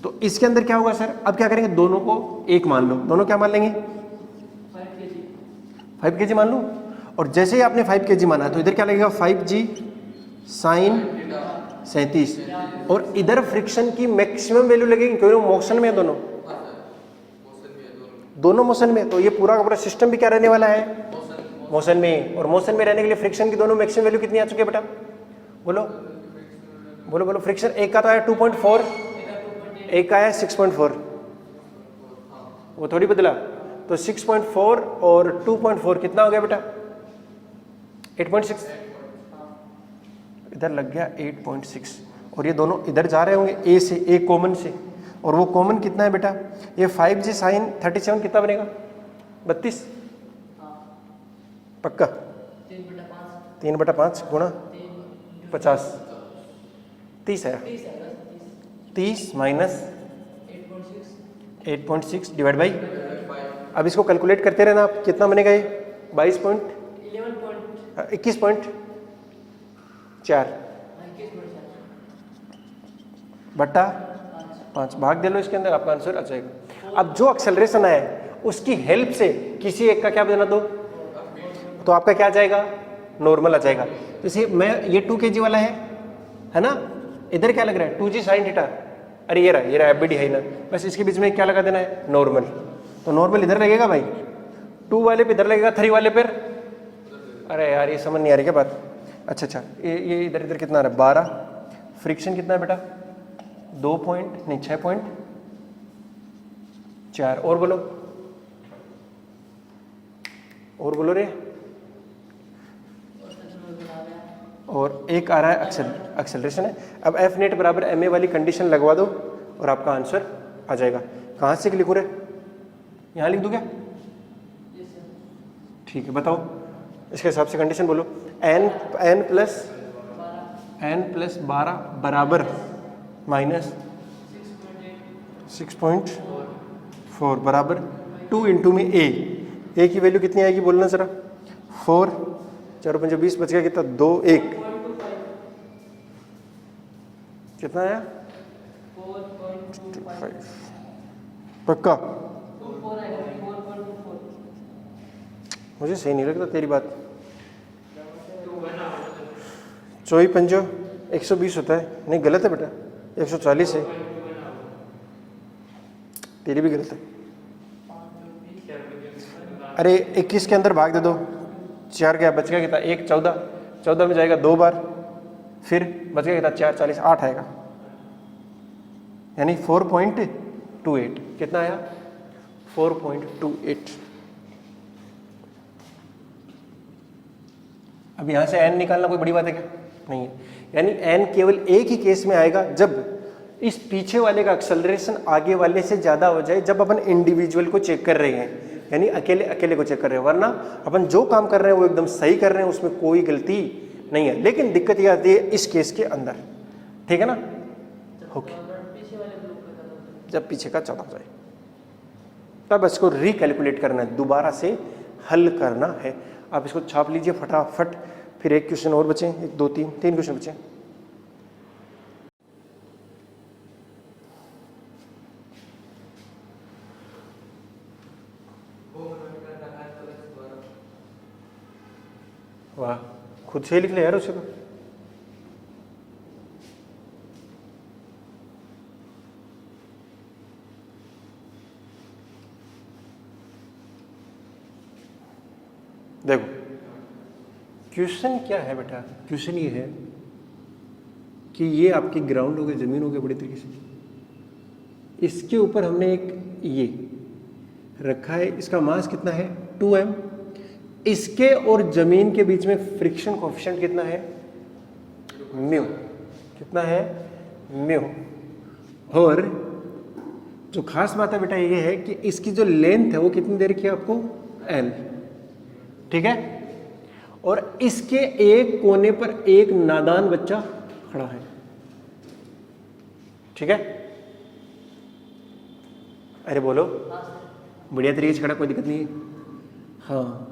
तो इसके अंदर क्या होगा सर, अब क्या करेंगे, दोनों को एक मान लो, दोनों क्या मान लेंगे, 5 kg मान लो। और जैसे ही आपने 5 kg माना तो इधर क्या लगेगा, 5g साइन 37, और इधर फ्रिक्शन की मैक्सिमम वैल्यू लगेगी, क्योंकि मोशन में है दोनों मोशन में। तो ये पूरा का पूरा सिस्टम भी क्या रहने वाला है, मोशन में। और मोशन में रहने के लिए फ्रिक्शन की दोनों मैक्सिमम वैल्यू कितनी आ चुकी है बेटा, बोलो बोलो बोलो। फ्रिक्शन एक का तो आया 2.4, एक का आया 6.4, वो थोड़ी बदला। तो 6.4 और 2.4 कितना हो गया बेटा, 8.6। इधर लग गया 8.6, और ये दोनों इधर जा रहे होंगे ए से, ए कॉमन से, और वो कॉमन कितना है बेटा, ये 5g साइन 37 कितना बनेगा, 32, पक्का 3/5 गुणा 50, 30 है, 30 माइनस 8.6 डिवाइड बाई अब इसको कैलकुलेट करते रहना आप, कितना बनेगा ये 21.4 बट्टा 5 भाग दे लो इसके अंदर, आपका आंसर आ जाएगा। अब जो एक्सेलरेशन है उसकी हेल्प से किसी एक का क्या बना दो तो आपका क्या आ जाएगा, नॉर्मल आ जाएगा। जैसे मैं ये 2 kg वाला है ना, इधर क्या लग रहा है 2g sin थीटा, अरे ये रहा एफबीडी है ना, बस इसके बीच में क्या लगा देना है, नॉर्मल। तो नॉर्मल इधर लगेगा भाई, 2 वाले पे इधर लगेगा, 3 वाले पर, अरे यार ये समझ नहीं आ रही क्या बात। अच्छा ये इधर कितना आ रहा है 12, फ्रिक्शन कितना है बेटा 6.4 और बोलो रे, और एक आ रहा है एक्सेलरेशन है। अब एफ नेट बराबर एम ए वाली कंडीशन लगवा दो और आपका आंसर आ जाएगा। कहाँ से लिखूँ रे, यहाँ लिख दूँ क्या, ठीक है बताओ इसके हिसाब से कंडीशन बोलो। n प्लस 12 बराबर माइनस 6.4 बराबर 2 इंटू में a की वैल्यू कितनी आएगी बोलना जरा, 4 4 5 20 बच गया कितना 2 1 कितना आया 4.25 पक्का, मुझे सही नहीं लगता तेरी बात। 24 5 120 होता है, नहीं गलत है बेटा 140 है, तेरी भी गलत है। अरे 21 के अंदर भाग दे दो, 4 क्या बच गया कितना 1 14 14 में जाएगा 2 बार, फिर बच गया कितना 4 40 8 आएगा, यानी 4.28 कितना आया 4.28। अब यहाँ से n निकालना कोई बड़ी बात है क्या, नहीं है। यानी n केवल एक ही केस में आएगा जब इस पीछे वाले का एक्सेलरेशन आगे वाले से ज़्यादा हो जाए, जब अपन इंडिविजुअल को चेक कर रहे हैं, यानी अकेले को चेक कर रहे हैं। वरना अपन जो काम कर रहे हैं वो एकदम सही कर रहे हैं, उसमें कोई गलती नहीं है। लेकिन दिक्कत ये आती है इस केस के अंदर, ठीक है ना, ओके। जब पीछे का ज़्यादा हो जाए तब इसको रिकैलकुलेट करना है, दोबारा से हल करना है। आप इसको छाप लीजिए फटाफट, फिर एक क्वेश्चन और बचे, 1 2 3 3 क्वेश्चन बचे। वाह, खुद से ही लिख ले यार उसे तो। देखो क्वेश्चन क्या है बेटा, क्वेश्चन ये है कि ये आपकी ग्राउंड हो गई, जमीन हो गई बड़ी तरीके से, इसके ऊपर हमने एक ये रखा है, इसका मास कितना है 2m, इसके और जमीन के बीच में फ्रिक्शन कोएफिशिएंट कितना है म्यू, कितना है म्यू। और जो खास बात है बेटा ये है कि इसकी जो लेंथ है वो कितनी दे रखी है आपको l, ठीक है। और इसके एक कोने पर एक नादान बच्चा खड़ा है, ठीक है। अरे बोलो, बढ़िया तरीके से खड़ा, कोई दिक्कत नहीं है, हाँ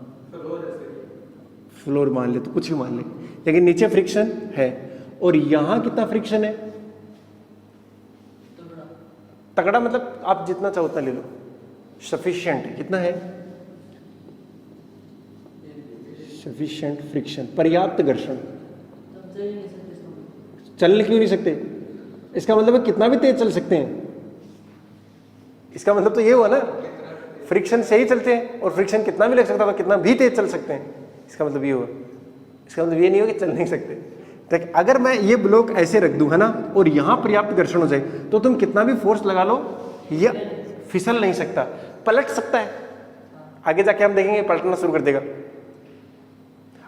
फ्लोर मान ले तो कुछ भी मान ले, लेकिन नीचे फ्रिक्शन है। और यहां कितना फ्रिक्शन है, तगड़ा मतलब आप जितना चाहो उतना ले लो, सफिशिएंट है, कितना है सफिशिएंट फ्रिक्शन, पर्याप्त घर्षण। चल क्यों नहीं सकते, इसका मतलब है कितना भी तेज चल सकते हैं, इसका मतलब तो ये हुआ ना फ्रिक्शन से ही चलते हैं, और फ्रिक्शन कितना भी लग सकता है तो कितना भी तेज चल सकते हैं, इसका मतलब ये हुआ। इसका मतलब ये नहीं हो कि चल नहीं सकते। देख अगर मैं ये ब्लॉक ऐसे रख दूं है ना, और यहां पर्याप्त घर्षण हो जाए तो तुम कितना भी फोर्स लगा लो ये फिसल नहीं सकता, पलट सकता है। आगे जाके हम देखेंगे पलटना शुरू कर देगा।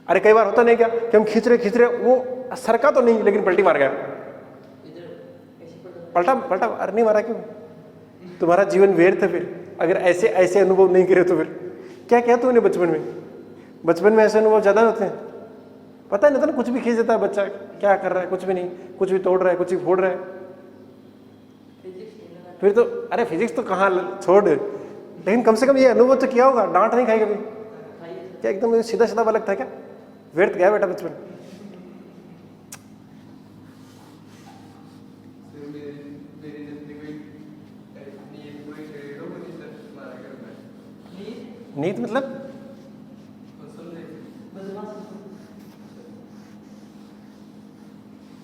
अरे कई बार होता नहीं क्या कि हम खींच रहे वो सरका तो नहीं लेकिन पलटी मार गया, पलटा अरे नहीं मारा क्यों, तुम्हारा जीवन व्यर्थ है फिर अगर ऐसे अनुभव नहीं करे तो। फिर क्या तूने बचपन में ऐसे अनुभव ज्यादा होते हैं, पता नहीं था ना, कुछ भी खींच देता है बच्चा, क्या कर रहा है कुछ भी नहीं, कुछ भी तोड़ रहा है, कुछ भी फोड़ रहा है। फिर तो अरे फिजिक्स तो कहाँ छोड़, लेकिन कम से कम ये अनुभव तो किया होगा, डांट नहीं खाई कभी क्या? एकदम सीधा सीधा बालक था क्या? व्यर्थ गया बेटा बचपन। मेरी जितनी कोई नींद कोई शरीर हो मुझे सर मारा करना है। नींद मतलब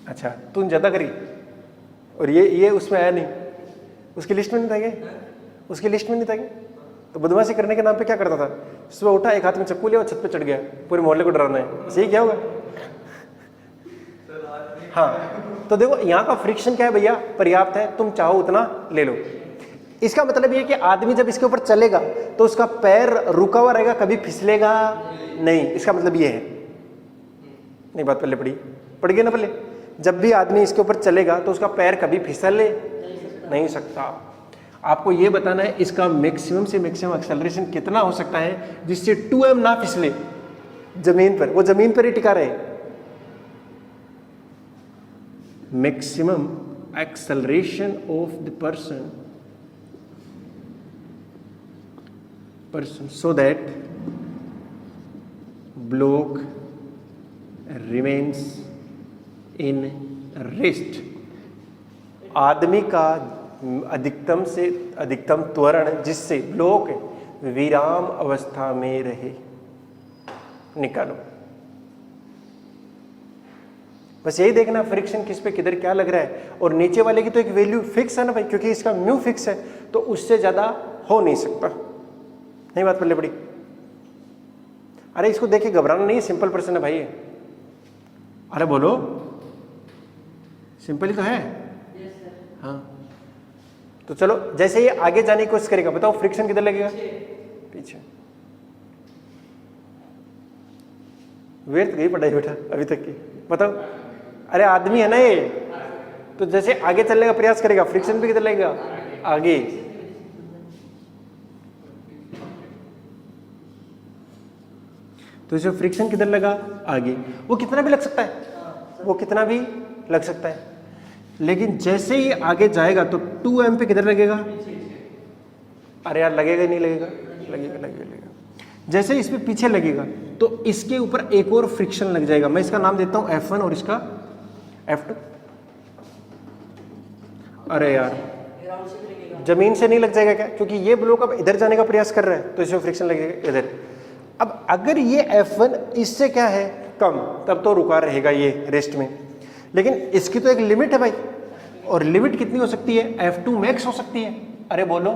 अच्छा, तूने ज्यादा करी और ये उसमें आया नहीं, उसकी लिस्ट में नहीं था क्या? उसकी लिस्ट में नहीं था क्या? तो बदमाशी करने के नाम पे क्या करता था? सुबह उठा, एक हाथ में चक्कू लिया और छत पे चढ़ गया, पूरे मोहल्ले को डराना है, सही क्या होगा? हाँ, तो देखो यहाँ का फ्रिक्शन क्या है भैया, पर्याप्त है, तुम चाहो उतना ले लो। इसका मतलब ये कि आदमी जब इसके ऊपर चलेगा तो उसका पैर रुका हुआ रहेगा, कभी फिसलेगा नहीं। इसका मतलब ये है, नहीं बात पहले पढ़ गए ना पहले, जब भी आदमी इसके ऊपर चलेगा तो उसका पैर कभी फिसल नहीं सकता। आपको ये बताना है इसका मैक्सिमम से मैक्सिमम एक्सेलरेशन कितना हो सकता है जिससे 2m ना फिसले जमीन पर, वो जमीन पर ही टिका रहे। Maximum acceleration of the person so that block remains in rest। आदमी का अधिकतम से अधिकतम त्वरण जिससे ब्लॉक विराम अवस्था में रहे, निकालो। बस यही देखना फ्रिक्शन किस पे किधर क्या लग रहा है, और नीचे वाले की तो एक वैल्यू फिक्स है ना भाई, क्योंकि इसका म्यू फिक्स है तो उससे ज्यादा हो नहीं सकता। नहीं बात पल्ले पड़ी? अरे इसको देख के घबराना नहीं, सिंपल पर्सन है भाई ये। अरे बोलो, सिंपल ही तो है। हाँ, तो चलो जैसे ये आगे जाने की कोशिश करेगा, बताओ फ्रिक्शन किधर लगेगा? पीछे। व्यर्थ गई पढ़ाई बेटा अभी तक की, बताओ। अरे आदमी है ना ये, तो जैसे आगे चलने का प्रयास करेगा, फ्रिक्शन भी किधर लगेगा? आगे। तो इसे फ्रिक्शन किधर लगा? आगे। वो कितना भी लग सकता है, वो कितना भी लग सकता है, लेकिन जैसे ही आगे जाएगा तो 2m पे किधर लगेगा? अरे यार लगेगा नहीं लगेगा? लगेगा। जैसे ही इस पे पीछे लगेगा तो इसके ऊपर एक और फ्रिक्शन लग जाएगा, मैं इसका नाम देता हूं F1 और इसका F2। अरे यार जमीन से नहीं लग जाएगा क्या? क्योंकि ये ब्लॉक अब इधर जाने का प्रयास कर रहा है तो इसमें फ्रिक्शन लगेगा इधर। अब अगर ये F1 इससे क्या है कम, तब तो रुका रहेगा ये रेस्ट में, लेकिन इसकी तो एक लिमिट है भाई, और लिमिट कितनी हो सकती है? F2 मैक्स हो सकती है। अरे बोलो,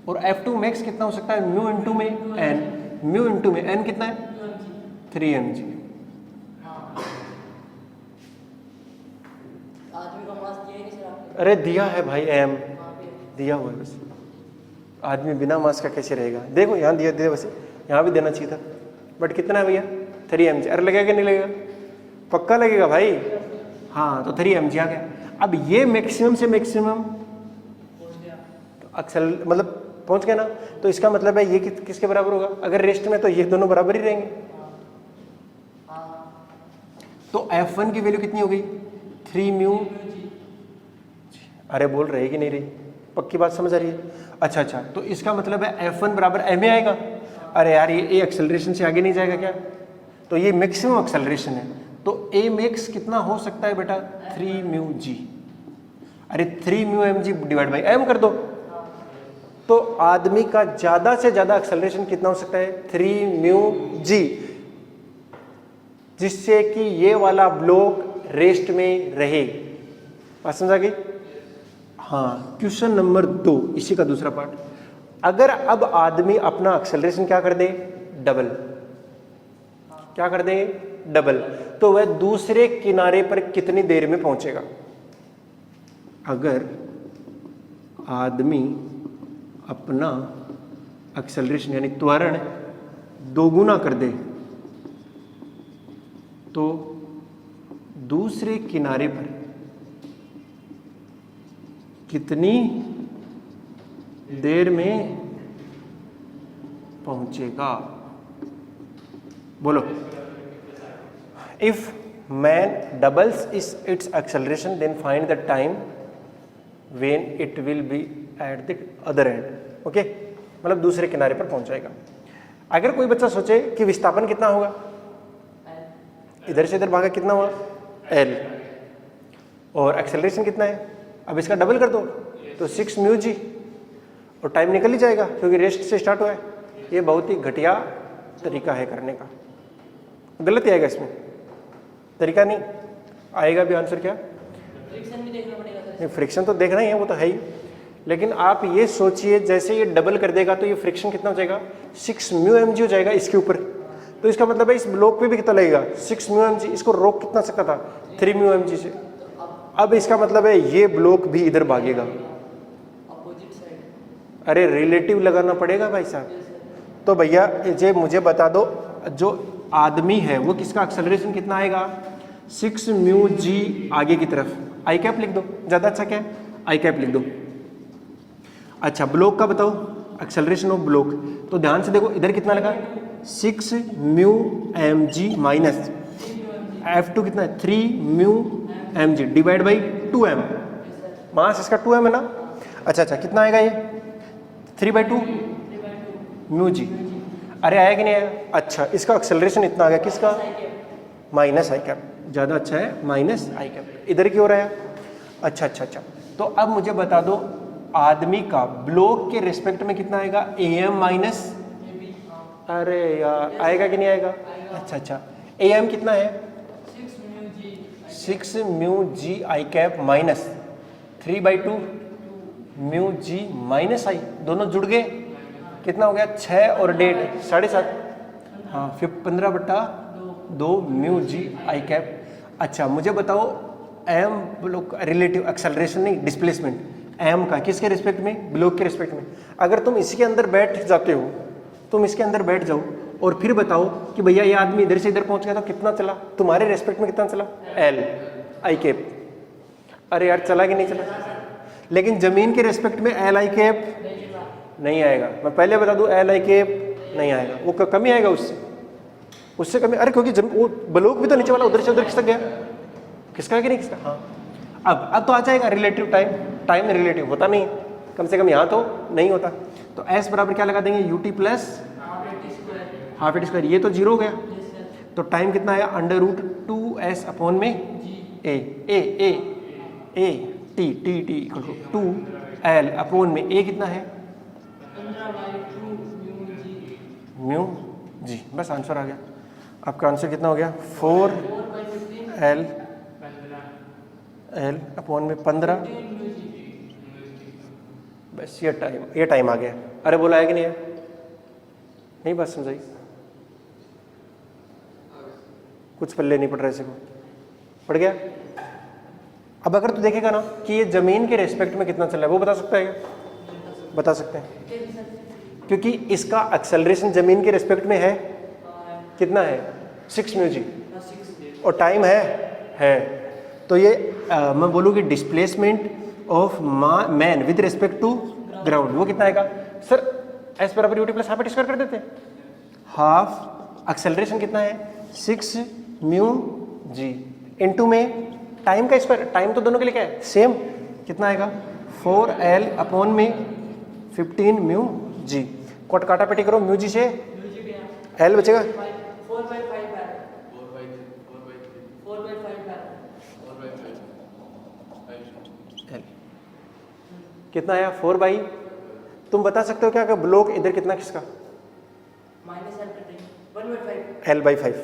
और F2 मैक्स कितना हो सकता है? म्यू इंटू में n, म्यू इंटू में n कितना है? 3mg। अरे दिया है भाई, m दिया हुआ है बस, आदमी बिना मास का कैसे रहेगा? देखो यहाँ दिया वैसे, यहाँ भी देना चाहिए था, बट कितना है भैया? 3mg। अरे लगेगा नहीं लगेगा? पक्का लगेगा भाई। हाँ, तो 3mg आ गया। अब ये मैक्सिमम से मैक्सिमम अक्सर मतलब पहुंच गया ना, तो इसका मतलब है ये किसके बराबर होगा? अगर रेस्ट में तो ये दोनों बराबर ही रहेंगे। तो F1 की वैल्यू कितनी हो गई? 3μ। अरे बोल रहे कि नहीं रही? पक्की बात समझ आ रही है? अच्छा, तो इसका मतलब है F1 बराबर ma आएगा। अरे यार ये एक्सेलरेशन से आगे नहीं जाएगा क्या? तो ये मैक्सिमम एक्सेलरेशन है, तो a मैक्स कितना हो सकता है बेटा? 3μg। अरे 3μmg डिवाइड बाई m कर दो, तो आदमी का ज्यादा से ज्यादा एक्सेलरेशन कितना हो सकता है? 3μg, जिससे कि ये वाला ब्लॉक रेस्ट में रहे। बात समझ आ गई? हाँ, क्वेश्चन नंबर 2 इसी का दूसरा पार्ट। अगर अब आदमी अपना एक्सेलरेशन क्या कर दे? डबल। क्या कर दे? डबल। तो वह दूसरे किनारे पर कितनी देर में पहुंचेगा? अगर आदमी अपना एक्सेलरेशन यानी त्वरण दोगुना कर दे तो दूसरे किनारे पर कितनी देर में पहुंचेगा? बोलो। If man doubles its acceleration then find the time when it will be at the other end. Okay, मतलब दूसरे किनारे पर पहुंच जाएगा। अगर कोई बच्चा सोचे कि विस्थापन कितना होगा, इधर से इधर भागा कितना हुआ l, और एक्सेलरेशन कितना है, अब इसका डबल कर दो तो 6 म्यू जी, और टाइम निकल ही जाएगा क्योंकि रेस्ट से स्टार्ट हुआ है। ये बहुत ही घटिया तरीका है करने का, गलत ही आएगा इसमें, तरीका नहीं आएगा भी आंसर क्या, फ्रिक्शन भी देखना पड़ेगा सर। नहीं फ्रिक्शन तो देखना ही है, वो तो है ही, लेकिन आप ये सोचिए जैसे ये डबल कर देगा तो ये फ्रिक्शन कितना हो जाएगा 6 म्यू एम जी हो जाएगा इसके ऊपर। तो इसका मतलब है इस ब्लॉक पे भी कितना लगेगा 6 म्यू एम जी, इसको रोक कितना सकता था 3 म्यू एम जी से। अब इसका मतलब है ये ब्लॉक भी इधर भागेगा, अपोजिट साइड। अरे रिलेटिव लगाना पड़ेगा भाई साहब। तो भैया ये मुझे बता दो, जो आदमी है वो किसका एक्सेलरेशन कितना आएगा 6 म्यू जी आगे की तरफ, आई कैप लिख दो, ज़्यादा अच्छा क्या है आई कैप लिख दो। अच्छा ब्लॉक का बताओ एक्सेलरेशन ऑफ ब्लॉक, तो ध्यान से देखो इधर कितना लगा 6 म्यू एम जी माइनस F2 कितना है 3 mu M G divide by 2m, mass इसका 2m है ना। अच्छा कितना आएगा ये 3/2 म्यू जी, अरे आया कि नहीं आया। अच्छा इसका एक्सेलरेशन इतना आ गया किसका माइनस आई कैप, ज़्यादा अच्छा है माइनस आई कैप, इधर की ओर आया। अच्छा तो अब मुझे बता दो आदमी का ब्लॉक के रिस्पेक्ट में कितना आएगा am माइनस, अरे यार आएगा कि नहीं आएगा। अच्छा am कितना है 6 म्यू जी आई cap minus 3/2 mu G minus आई, दोनों जुड़ गए कितना हो गया 6 और 1.5 7.5, हाँ फिर 15/2 म्यू जी आई कैप। अच्छा मुझे बताओ एम ब्लॉक रिलेटिव एक्सेलरेशन नहीं डिस्प्लेसमेंट एम का किसके रिस्पेक्ट में ब्लॉक के रिस्पेक्ट में। अगर तुम इसके अंदर बैठ जाते हो, तुम इसके अंदर बैठ जाओ और फिर बताओ कि भैया ये आदमी इधर से इधर पहुंच गया तो कितना चला, तुम्हारे रेस्पेक्ट में कितना चला एल आई कैप। अरे यार चला कि नहीं चला, लेकिन जमीन के रेस्पेक्ट में एल आई कैप नहीं आएगा। मैं पहले बता दूं एल आई कैप नहीं आएगा, वो कमी आएगा उससे कमी। अरे क्योंकि वो ब्लॉक भी तो नीचे वाला उधर से उधर खिसक गया, किसका कि नहीं किसका। हाँ अब तो आ जाएगा रिलेटिव टाइम में रिलेटिव होता नहीं, कम से कम यहाँ तो नहीं होता। तो एस बराबर क्या लगा देंगे UT plus half AT square, ये तो 0 हो गया। तो टाइम कितना आया √2s अपॉन में A T equal to 2l upon में ए कितना है म्यू जी। बस आंसर आ गया, आपका आंसर कितना हो गया 4l अपॉन में 15। बस ये टाइम आ गया। अरे बोला है कि नहीं है, नहीं बात समझाई, कुछ पल्ले नहीं पड़ रहा, इसे को पड़ गया। अब अगर तू देखेगा ना कि ये जमीन के रेस्पेक्ट में कितना चल रहा है, वो बता सकता है क्या, बता सकते हैं, क्योंकि इसका एक्सेलरेशन जमीन के रेस्पेक्ट में है कितना है 6 म्यू जी, और टाइम है। तो ये मैं बोलूँ कि displacement of man with respect to ground वो कितना आएगा सर, एस बराबर UT plus half AT square कर देते हैं, हाफ एक्सेलरेशन कितना है 6 म्यू जी इनटू में टाइम का स्क्वायर, टाइम तो दोनों के लिए क्या है सेम, कितना आएगा 4l अपॉन में 15 म्यू जी। कोट काटा पेटी करो, म्यू जी से l बचेगा 4/5 कितना आया 4/, तुम बता सकते हो क्या कि ब्लॉक इधर कितना किसका l/5,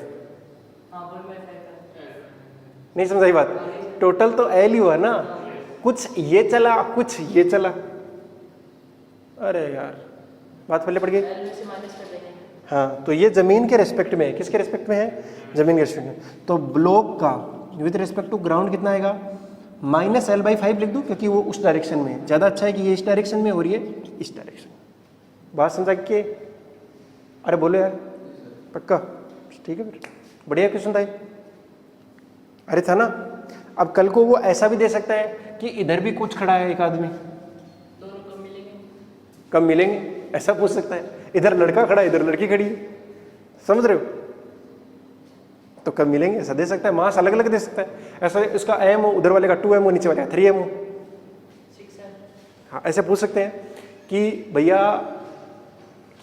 नहीं समझाई बात, टोटल तो l ही हुआ ना, कुछ ये चला कुछ ये चला। अरे यार बात पहले पड़ गई। हाँ तो ये जमीन के रेस्पेक्ट में है, किसके रेस्पेक्ट में है जमीन के रेस्पेक्ट में। तो ब्लॉक का विद रिस्पेक्ट टू ग्राउंड कितना आएगा -l/5 लिख दूं, क्योंकि वो उस डायरेक्शन में है, ज़्यादा अच्छा है कि ये इस डायरेक्शन में और ये इस डायरेक्शन में। बात समझा के, अरे बोलो यार पक्का, ठीक है फिर बढ़िया क्वेश्चन था ये। अरे था ना। अब कल को वो ऐसा भी दे सकता है कि इधर भी कुछ खड़ा है एक आदमी, कब मिलेंगे ऐसा पूछ सकता है, इधर लड़का खड़ा है इधर लड़की खड़ी है, समझ रहे हो, तो कब मिलेंगे ऐसा दे सकता है, मास अलग अलग दे सकता है। ऐसा इसका m हो, उधर वाले का 2m हो, नीचे वाले का 3m हो, हाँ ऐसे पूछ सकते हैं कि भैया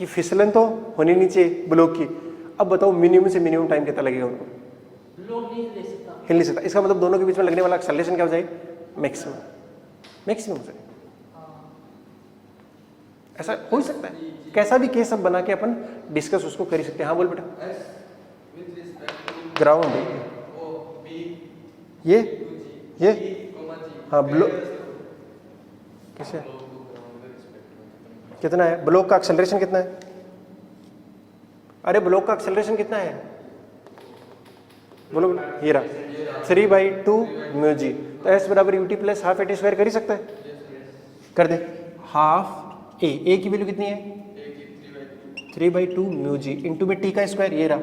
कि फिसलन तो होनी नहीं चाहिए ब्लॉक की। अब बताओ मिनिमम से मिनिमम टाइम कितना लगेगा उनको? लोग नहीं ले सकता। हिल नहीं सकता। इसका मतलब दोनों के बीच में लगने वाला एक्सेलरेशन क्या हो जाएगा? मैक्सिमम। मैक्सिमम हो जाएगा। ऐसा हो ही सकता है, कैसा भी केस अब बना के अपन डिस्कस उसको कर ही सकते हैं। हाँ बोल बेटा। with respect to ground O B ये G ये comma G हाँ ब्लॉक कैसे कितना है? ब्लॉक का एक्सेलरेशन कितना है? अरे ब्लॉक का एक्सेलरेशन कितना है? बोलो बोलो। ये रहा 3/2 म्यू जी। तो एस बराबर UT plus half AT square कर ही सकता है। कर दे। हाफ ए की वैल्यू कितनी है? 3/2 म्यू जी इंटू में टी का स्क्वायर, ये रहा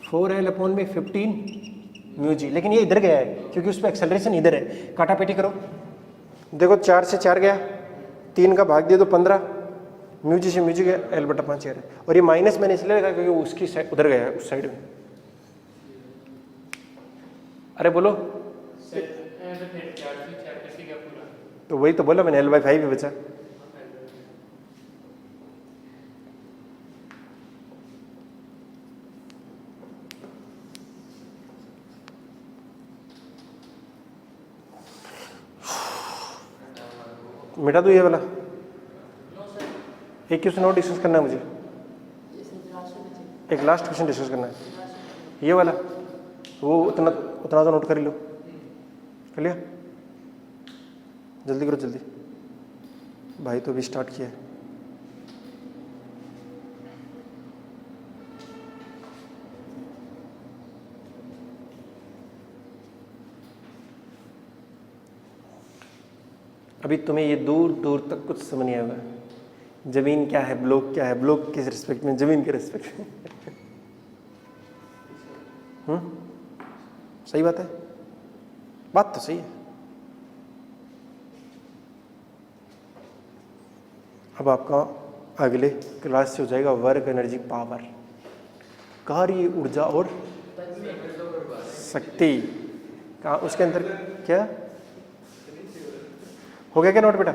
4l में 15 म्यू जी। लेकिन ये इधर गया है क्योंकि उस पर एक्सेलरेशन इधर है। काटा पेटी करो, देखो 4 से 4 गया, 3 का भाग दिया तो 15 म्यू जी से म्यू जी गया, l/5 है। और ये माइनस मैंने इसलिए लगा क्योंकि उसकी साइड उधर गया है, उस साइड में। अरे बोलो। तो वही तो बोला मैंने, l/5 ही बचा। मिटा दो ये वाला। एक क्वेश्चन और डिस्कस करना है मुझे, एक लास्ट क्वेश्चन डिस्कस करना है, ये वाला। वो उतना तो नोट कर ही लो। कर लिया? जल्दी करो जल्दी, भाई तो अभी स्टार्ट किया है। अभी तुम्हें ये दूर दूर तक कुछ समझ नहीं आएगा। जमीन क्या है, ब्लॉक क्या है, ब्लॉक किस रिस्पेक्ट में, जमीन के रिस्पेक्ट में। सही बात है, बात तो सही है। अब आपका अगले क्लास से हो जाएगा वर्क एनर्जी पावर, कार्य ऊर्जा और शक्ति का। उसके अंदर क्या हो गया? क्या नोट बेटा?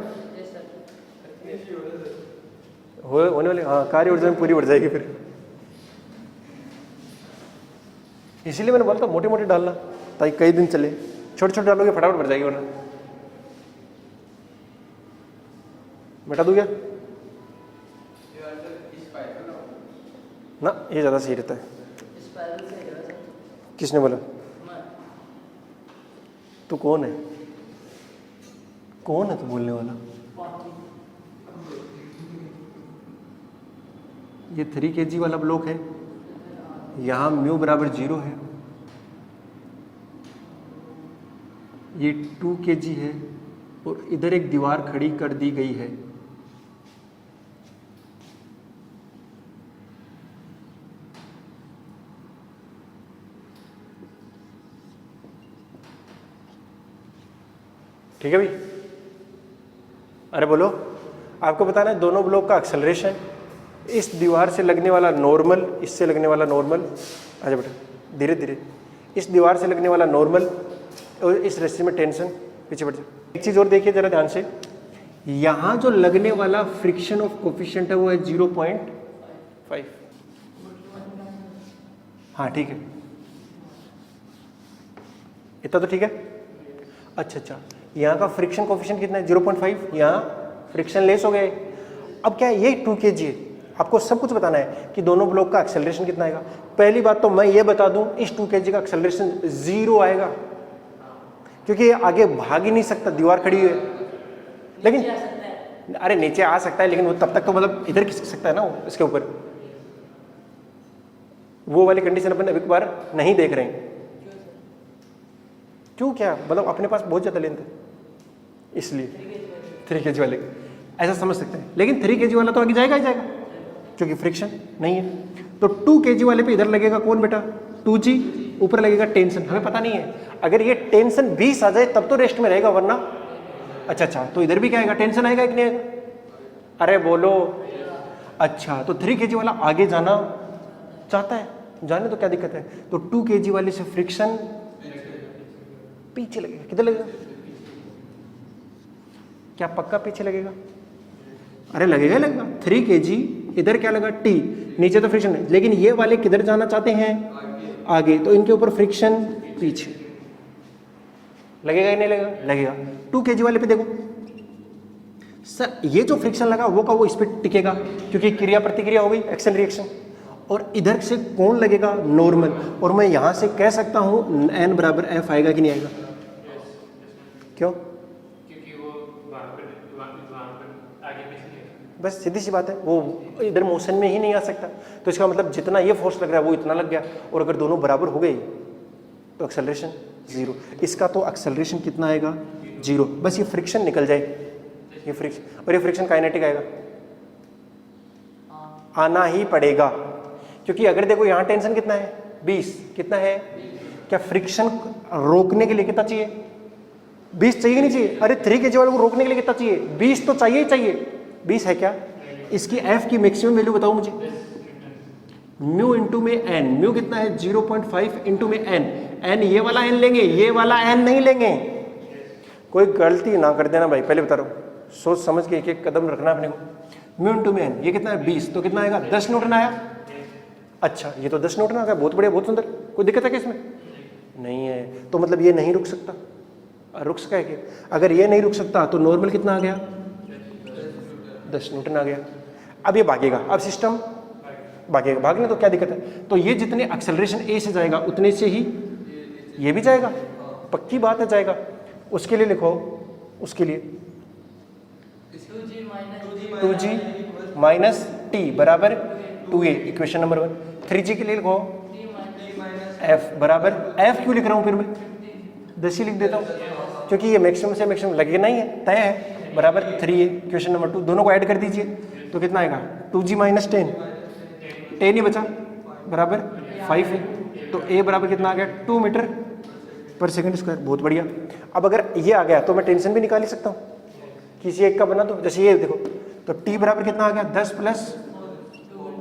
होने वाले, हाँ कार्य ऊर्जा में पूरी बढ़ जाएगी फिर। इसीलिए मैंने बोला था मोटे मोटे डालना ताकि कई दिन चले। छोटे छोटे डालोगे फटाफट बढ़ जाएगी वरना। बेटा दू क्या ना, ये ज़्यादा सही रहता है। किसने बोला? तू कौन है? कौन है तू बोलने वाला? ये 3 kg वाला ब्लॉक है, यहाँ म्यू बराबर 0 है, ये 2 kg है और इधर एक दीवार खड़ी कर दी गई है। ठीक है भाई? अरे बोलो। आपको बताना है दोनों ब्लॉक का एक्सेलरेशन, इस दीवार से लगने वाला नॉर्मल, इससे लगने वाला नॉर्मल। अच्छा बेटा धीरे धीरे। इस दीवार से लगने वाला नॉर्मल और इस रस्सी में टेंशन। पीछे बढ़ जाओ। एक चीज़ और देखिए जरा ध्यान से, यहाँ जो लगने वाला फ्रिक्शन ऑफ कोफिशिएंट है वो है 0.5। हाँ ठीक है, इतना तो ठीक है। अच्छा, यहाँ का फ्रिक्शन कोफिशिएंट कितना है? 0.5। यहाँ फ्रिक्शन लेस हो गए। अब क्या है, ये 2 kg है। आपको सब कुछ बताना है कि दोनों ब्लॉक का एक्सेलरेशन कितना आएगा। पहली बात तो मैं ये बता दूं, इस 2 kg का एक्सेलरेशन 0 आएगा क्योंकि ये आगे भाग ही नहीं सकता, दीवार खड़ी है। लेकिन अरे नीचे आ सकता है, लेकिन वो तब तक तो मतलब इधर खिसक सकता है ना वो, इसके ऊपर। वो वाली कंडीशन अपन अभी बार नहीं देख रहे हैं। क्यों? क्या मतलब अपने पास बहुत ज़्यादा लेंथ है इसलिए 3 kg वाले ऐसा समझ सकते हैं। लेकिन 3 kg वाला तो आगे जाएगा ही जाएगा क्योंकि फ्रिक्शन नहीं है। तो 2 kg वाले पे इधर लगेगा कौन बेटा? 2g। ऊपर लगेगा टेंशन, हमें पता नहीं है। अगर ये टेंशन 20 आ जाए तब तो रेस्ट में रहेगा, वरना अच्छा तो इधर भी क्या आएगा? टेंशन आएगा कि नहीं आएगा? अरे बोलो। अच्छा तो 3 kg वाला आगे जाना चाहता है, जाने तो क्या दिक्कत है। तो 2 kg वाले से फ्रिक्शन पीछे लगेगा। किधर लगेगा? क्या पक्का पीछे लगेगा? अरे लगेगा 3 kg इधर क्या लगा T, नीचे तो फ्रिक्शन है, लेकिन ये वाले किधर जाना चाहते हैं, आगे, तो इनके ऊपर फ्रिक्शन पीछे। लगेगा या नहीं लगेगा, लगेगा। 2 kg वाले पे देखो सर, ये जो फ्रिक्शन लगा वो इस पे टिकेगा क्योंकि क्रिया प्रतिक्रिया हो गई, एक्शन रिएक्शन, और इधर से कौन लगेगा, नॉर्मल, और मैं यहां से कह सकता हूं n बराबर f आएगा कि नहीं आएगा, क्यों, क्योंकि वो वहाँ पर आगे पीछे नहीं। बस सीधी सी बात है, वो इधर मोशन में ही नहीं आ सकता, तो इसका मतलब जितना ये फोर्स लग रहा है वो इतना लग गया, और अगर दोनों बराबर हो गए तो एक्सेलरेशन 0, इसका तो एक्सेलरेशन कितना आएगा, 0, बस ये फ्रिक्शन निकल जाए, ये फ्रिक्शन, और ये फ्रिक्शन काइनेटिक आएगा, आना ही पड़ेगा, क्योंकि अगर देखो यहाँ टेंशन कितना है, 20, कितना है, क्या फ्रिक्शन रोकने के लिए कितना चाहिए, 20 चाहिए कि नहीं चाहिए, अरे 3 kg वाले को रोकने के लिए कितना चाहिए, 20 तो चाहिए ही चाहिए, 20 है क्या, इसकी f की मैक्सिमम वैल्यू बताओ मुझे, म्यू इंटू में n, म्यू कितना है 0.5 इंटू में n, n ये वाला n लेंगे, ये वाला n नहीं लेंगे, कोई गलती ना कर देना भाई, पहले बता रहा हूँ, सोच समझ के एक एक कदम रखना अपने को। म्यू इंटू में n, ये कितना है 20, तो कितना आएगा 10 न्यूटन आया, अच्छा ये तो 10 न्यूटन आ गया, बहुत बढ़िया, बहुत सुंदर, कोई दिक्कत है क्या इसमें, नहीं है, तो मतलब ये नहीं रुक सकता, रुक सका है क्या, अगर ये नहीं रुक सकता तो नॉर्मल कितना आ गया, 10 न्यूटन आ गया। अब ये भागेगा, अब सिस्टम भागेगा, भागने तो क्या दिक्कत है, तो ये जितने एक्सेलरेशन ए से जाएगा उतने से ही ये भी जाएगा, पक्की बात है जाएगा, उसके लिए लिखो, उसके लिए 2g माइनस टी बराबर 2a, इक्वेशन नंबर 1। 3g के लिए लिखो f बराबर, f क्यों लिख रहा हूँ फिर मैं, 10 ही लिख देता हूँ, क्योंकि ये मैक्सिमम से मैक्सिमम लगेगा ही है, तय है, बराबर 3a, इक्वेशन नंबर 2, दोनों को ऐड कर दीजिए तो कितना आएगा 2g माइनस 10, 10 ही बचा, बराबर 5 है, तो a बराबर कितना आ गया 2 मीटर पर सेकंड स्क्वायर, बहुत बढ़िया। अब अगर ये आ गया तो मैं टेंशन भी निकाल ही सकता हूँ, किसी एक का बना दो, जैसे ये देखो, तो t बराबर कितना आ गया 10 प्लस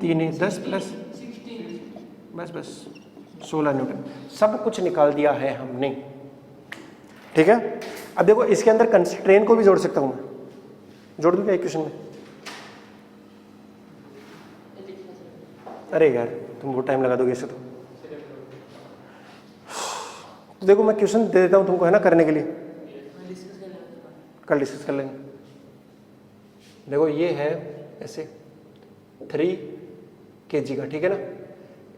3 है, 10 प्लस बस 16 न्यूटन, सब कुछ निकाल दिया है हमने, ठीक है। अब देखो इसके अंदर कंस्ट्रेन को भी जोड़ सकता हूँ मैं, जोड़ दूँ क्या इक्वेशन में, अरे यार तुम बहुत टाइम लगा दोगे इसे, तो देखो मैं क्वेश्चन दे देता हूँ तुमको, है ना, करने के लिए, कल डिस्कस कर लेंगे। देखो ये है ऐसे 3 kg का, ठीक है ना,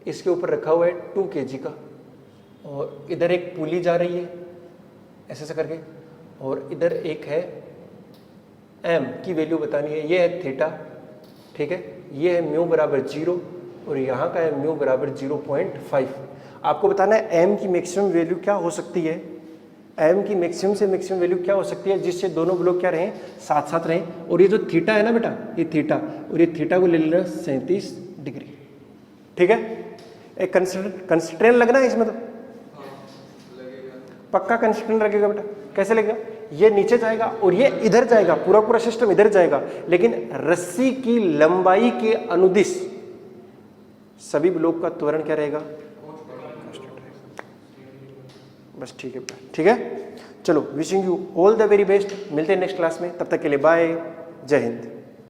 इसके ऊपर रखा हुआ है 2 kg का, और इधर एक पुली जा रही है ऐसे ऐसे करके, और इधर एक है m की वैल्यू बतानी है, ये है थीटा, ठीक है, ये है म्यू बराबर 0, और यहाँ का है म्यू बराबर 0.5। आपको बताना है m की मैक्सिमम वैल्यू क्या हो सकती है, m की मैक्सिमम से मैक्सिमम वैल्यू क्या हो सकती है जिससे दोनों ब्लॉक क्या रहें, साथ साथ रहें, और ये जो थीटा है ना बेटा, ये थीटा, और ये थीटा को ले लेना 37 डिग्री, ठीक है। एक कंस्ट्रेन लगना है इसमें, तो पक्का कंस्ट्रेन लगेगा बेटा, कैसे लगेगा, ये नीचे जाएगा और ये इधर जाएगा, पूरा पूरा सिस्टम इधर जाएगा, लेकिन रस्सी की लंबाई के अनुदिश सभी ब्लॉक का त्वरण क्या रहेगा, बस ठीक है, ठीक है। चलो, wishing you all the very best, मिलते हैं नेक्स्ट क्लास में, तब तक के लिए बाय, जय हिंद।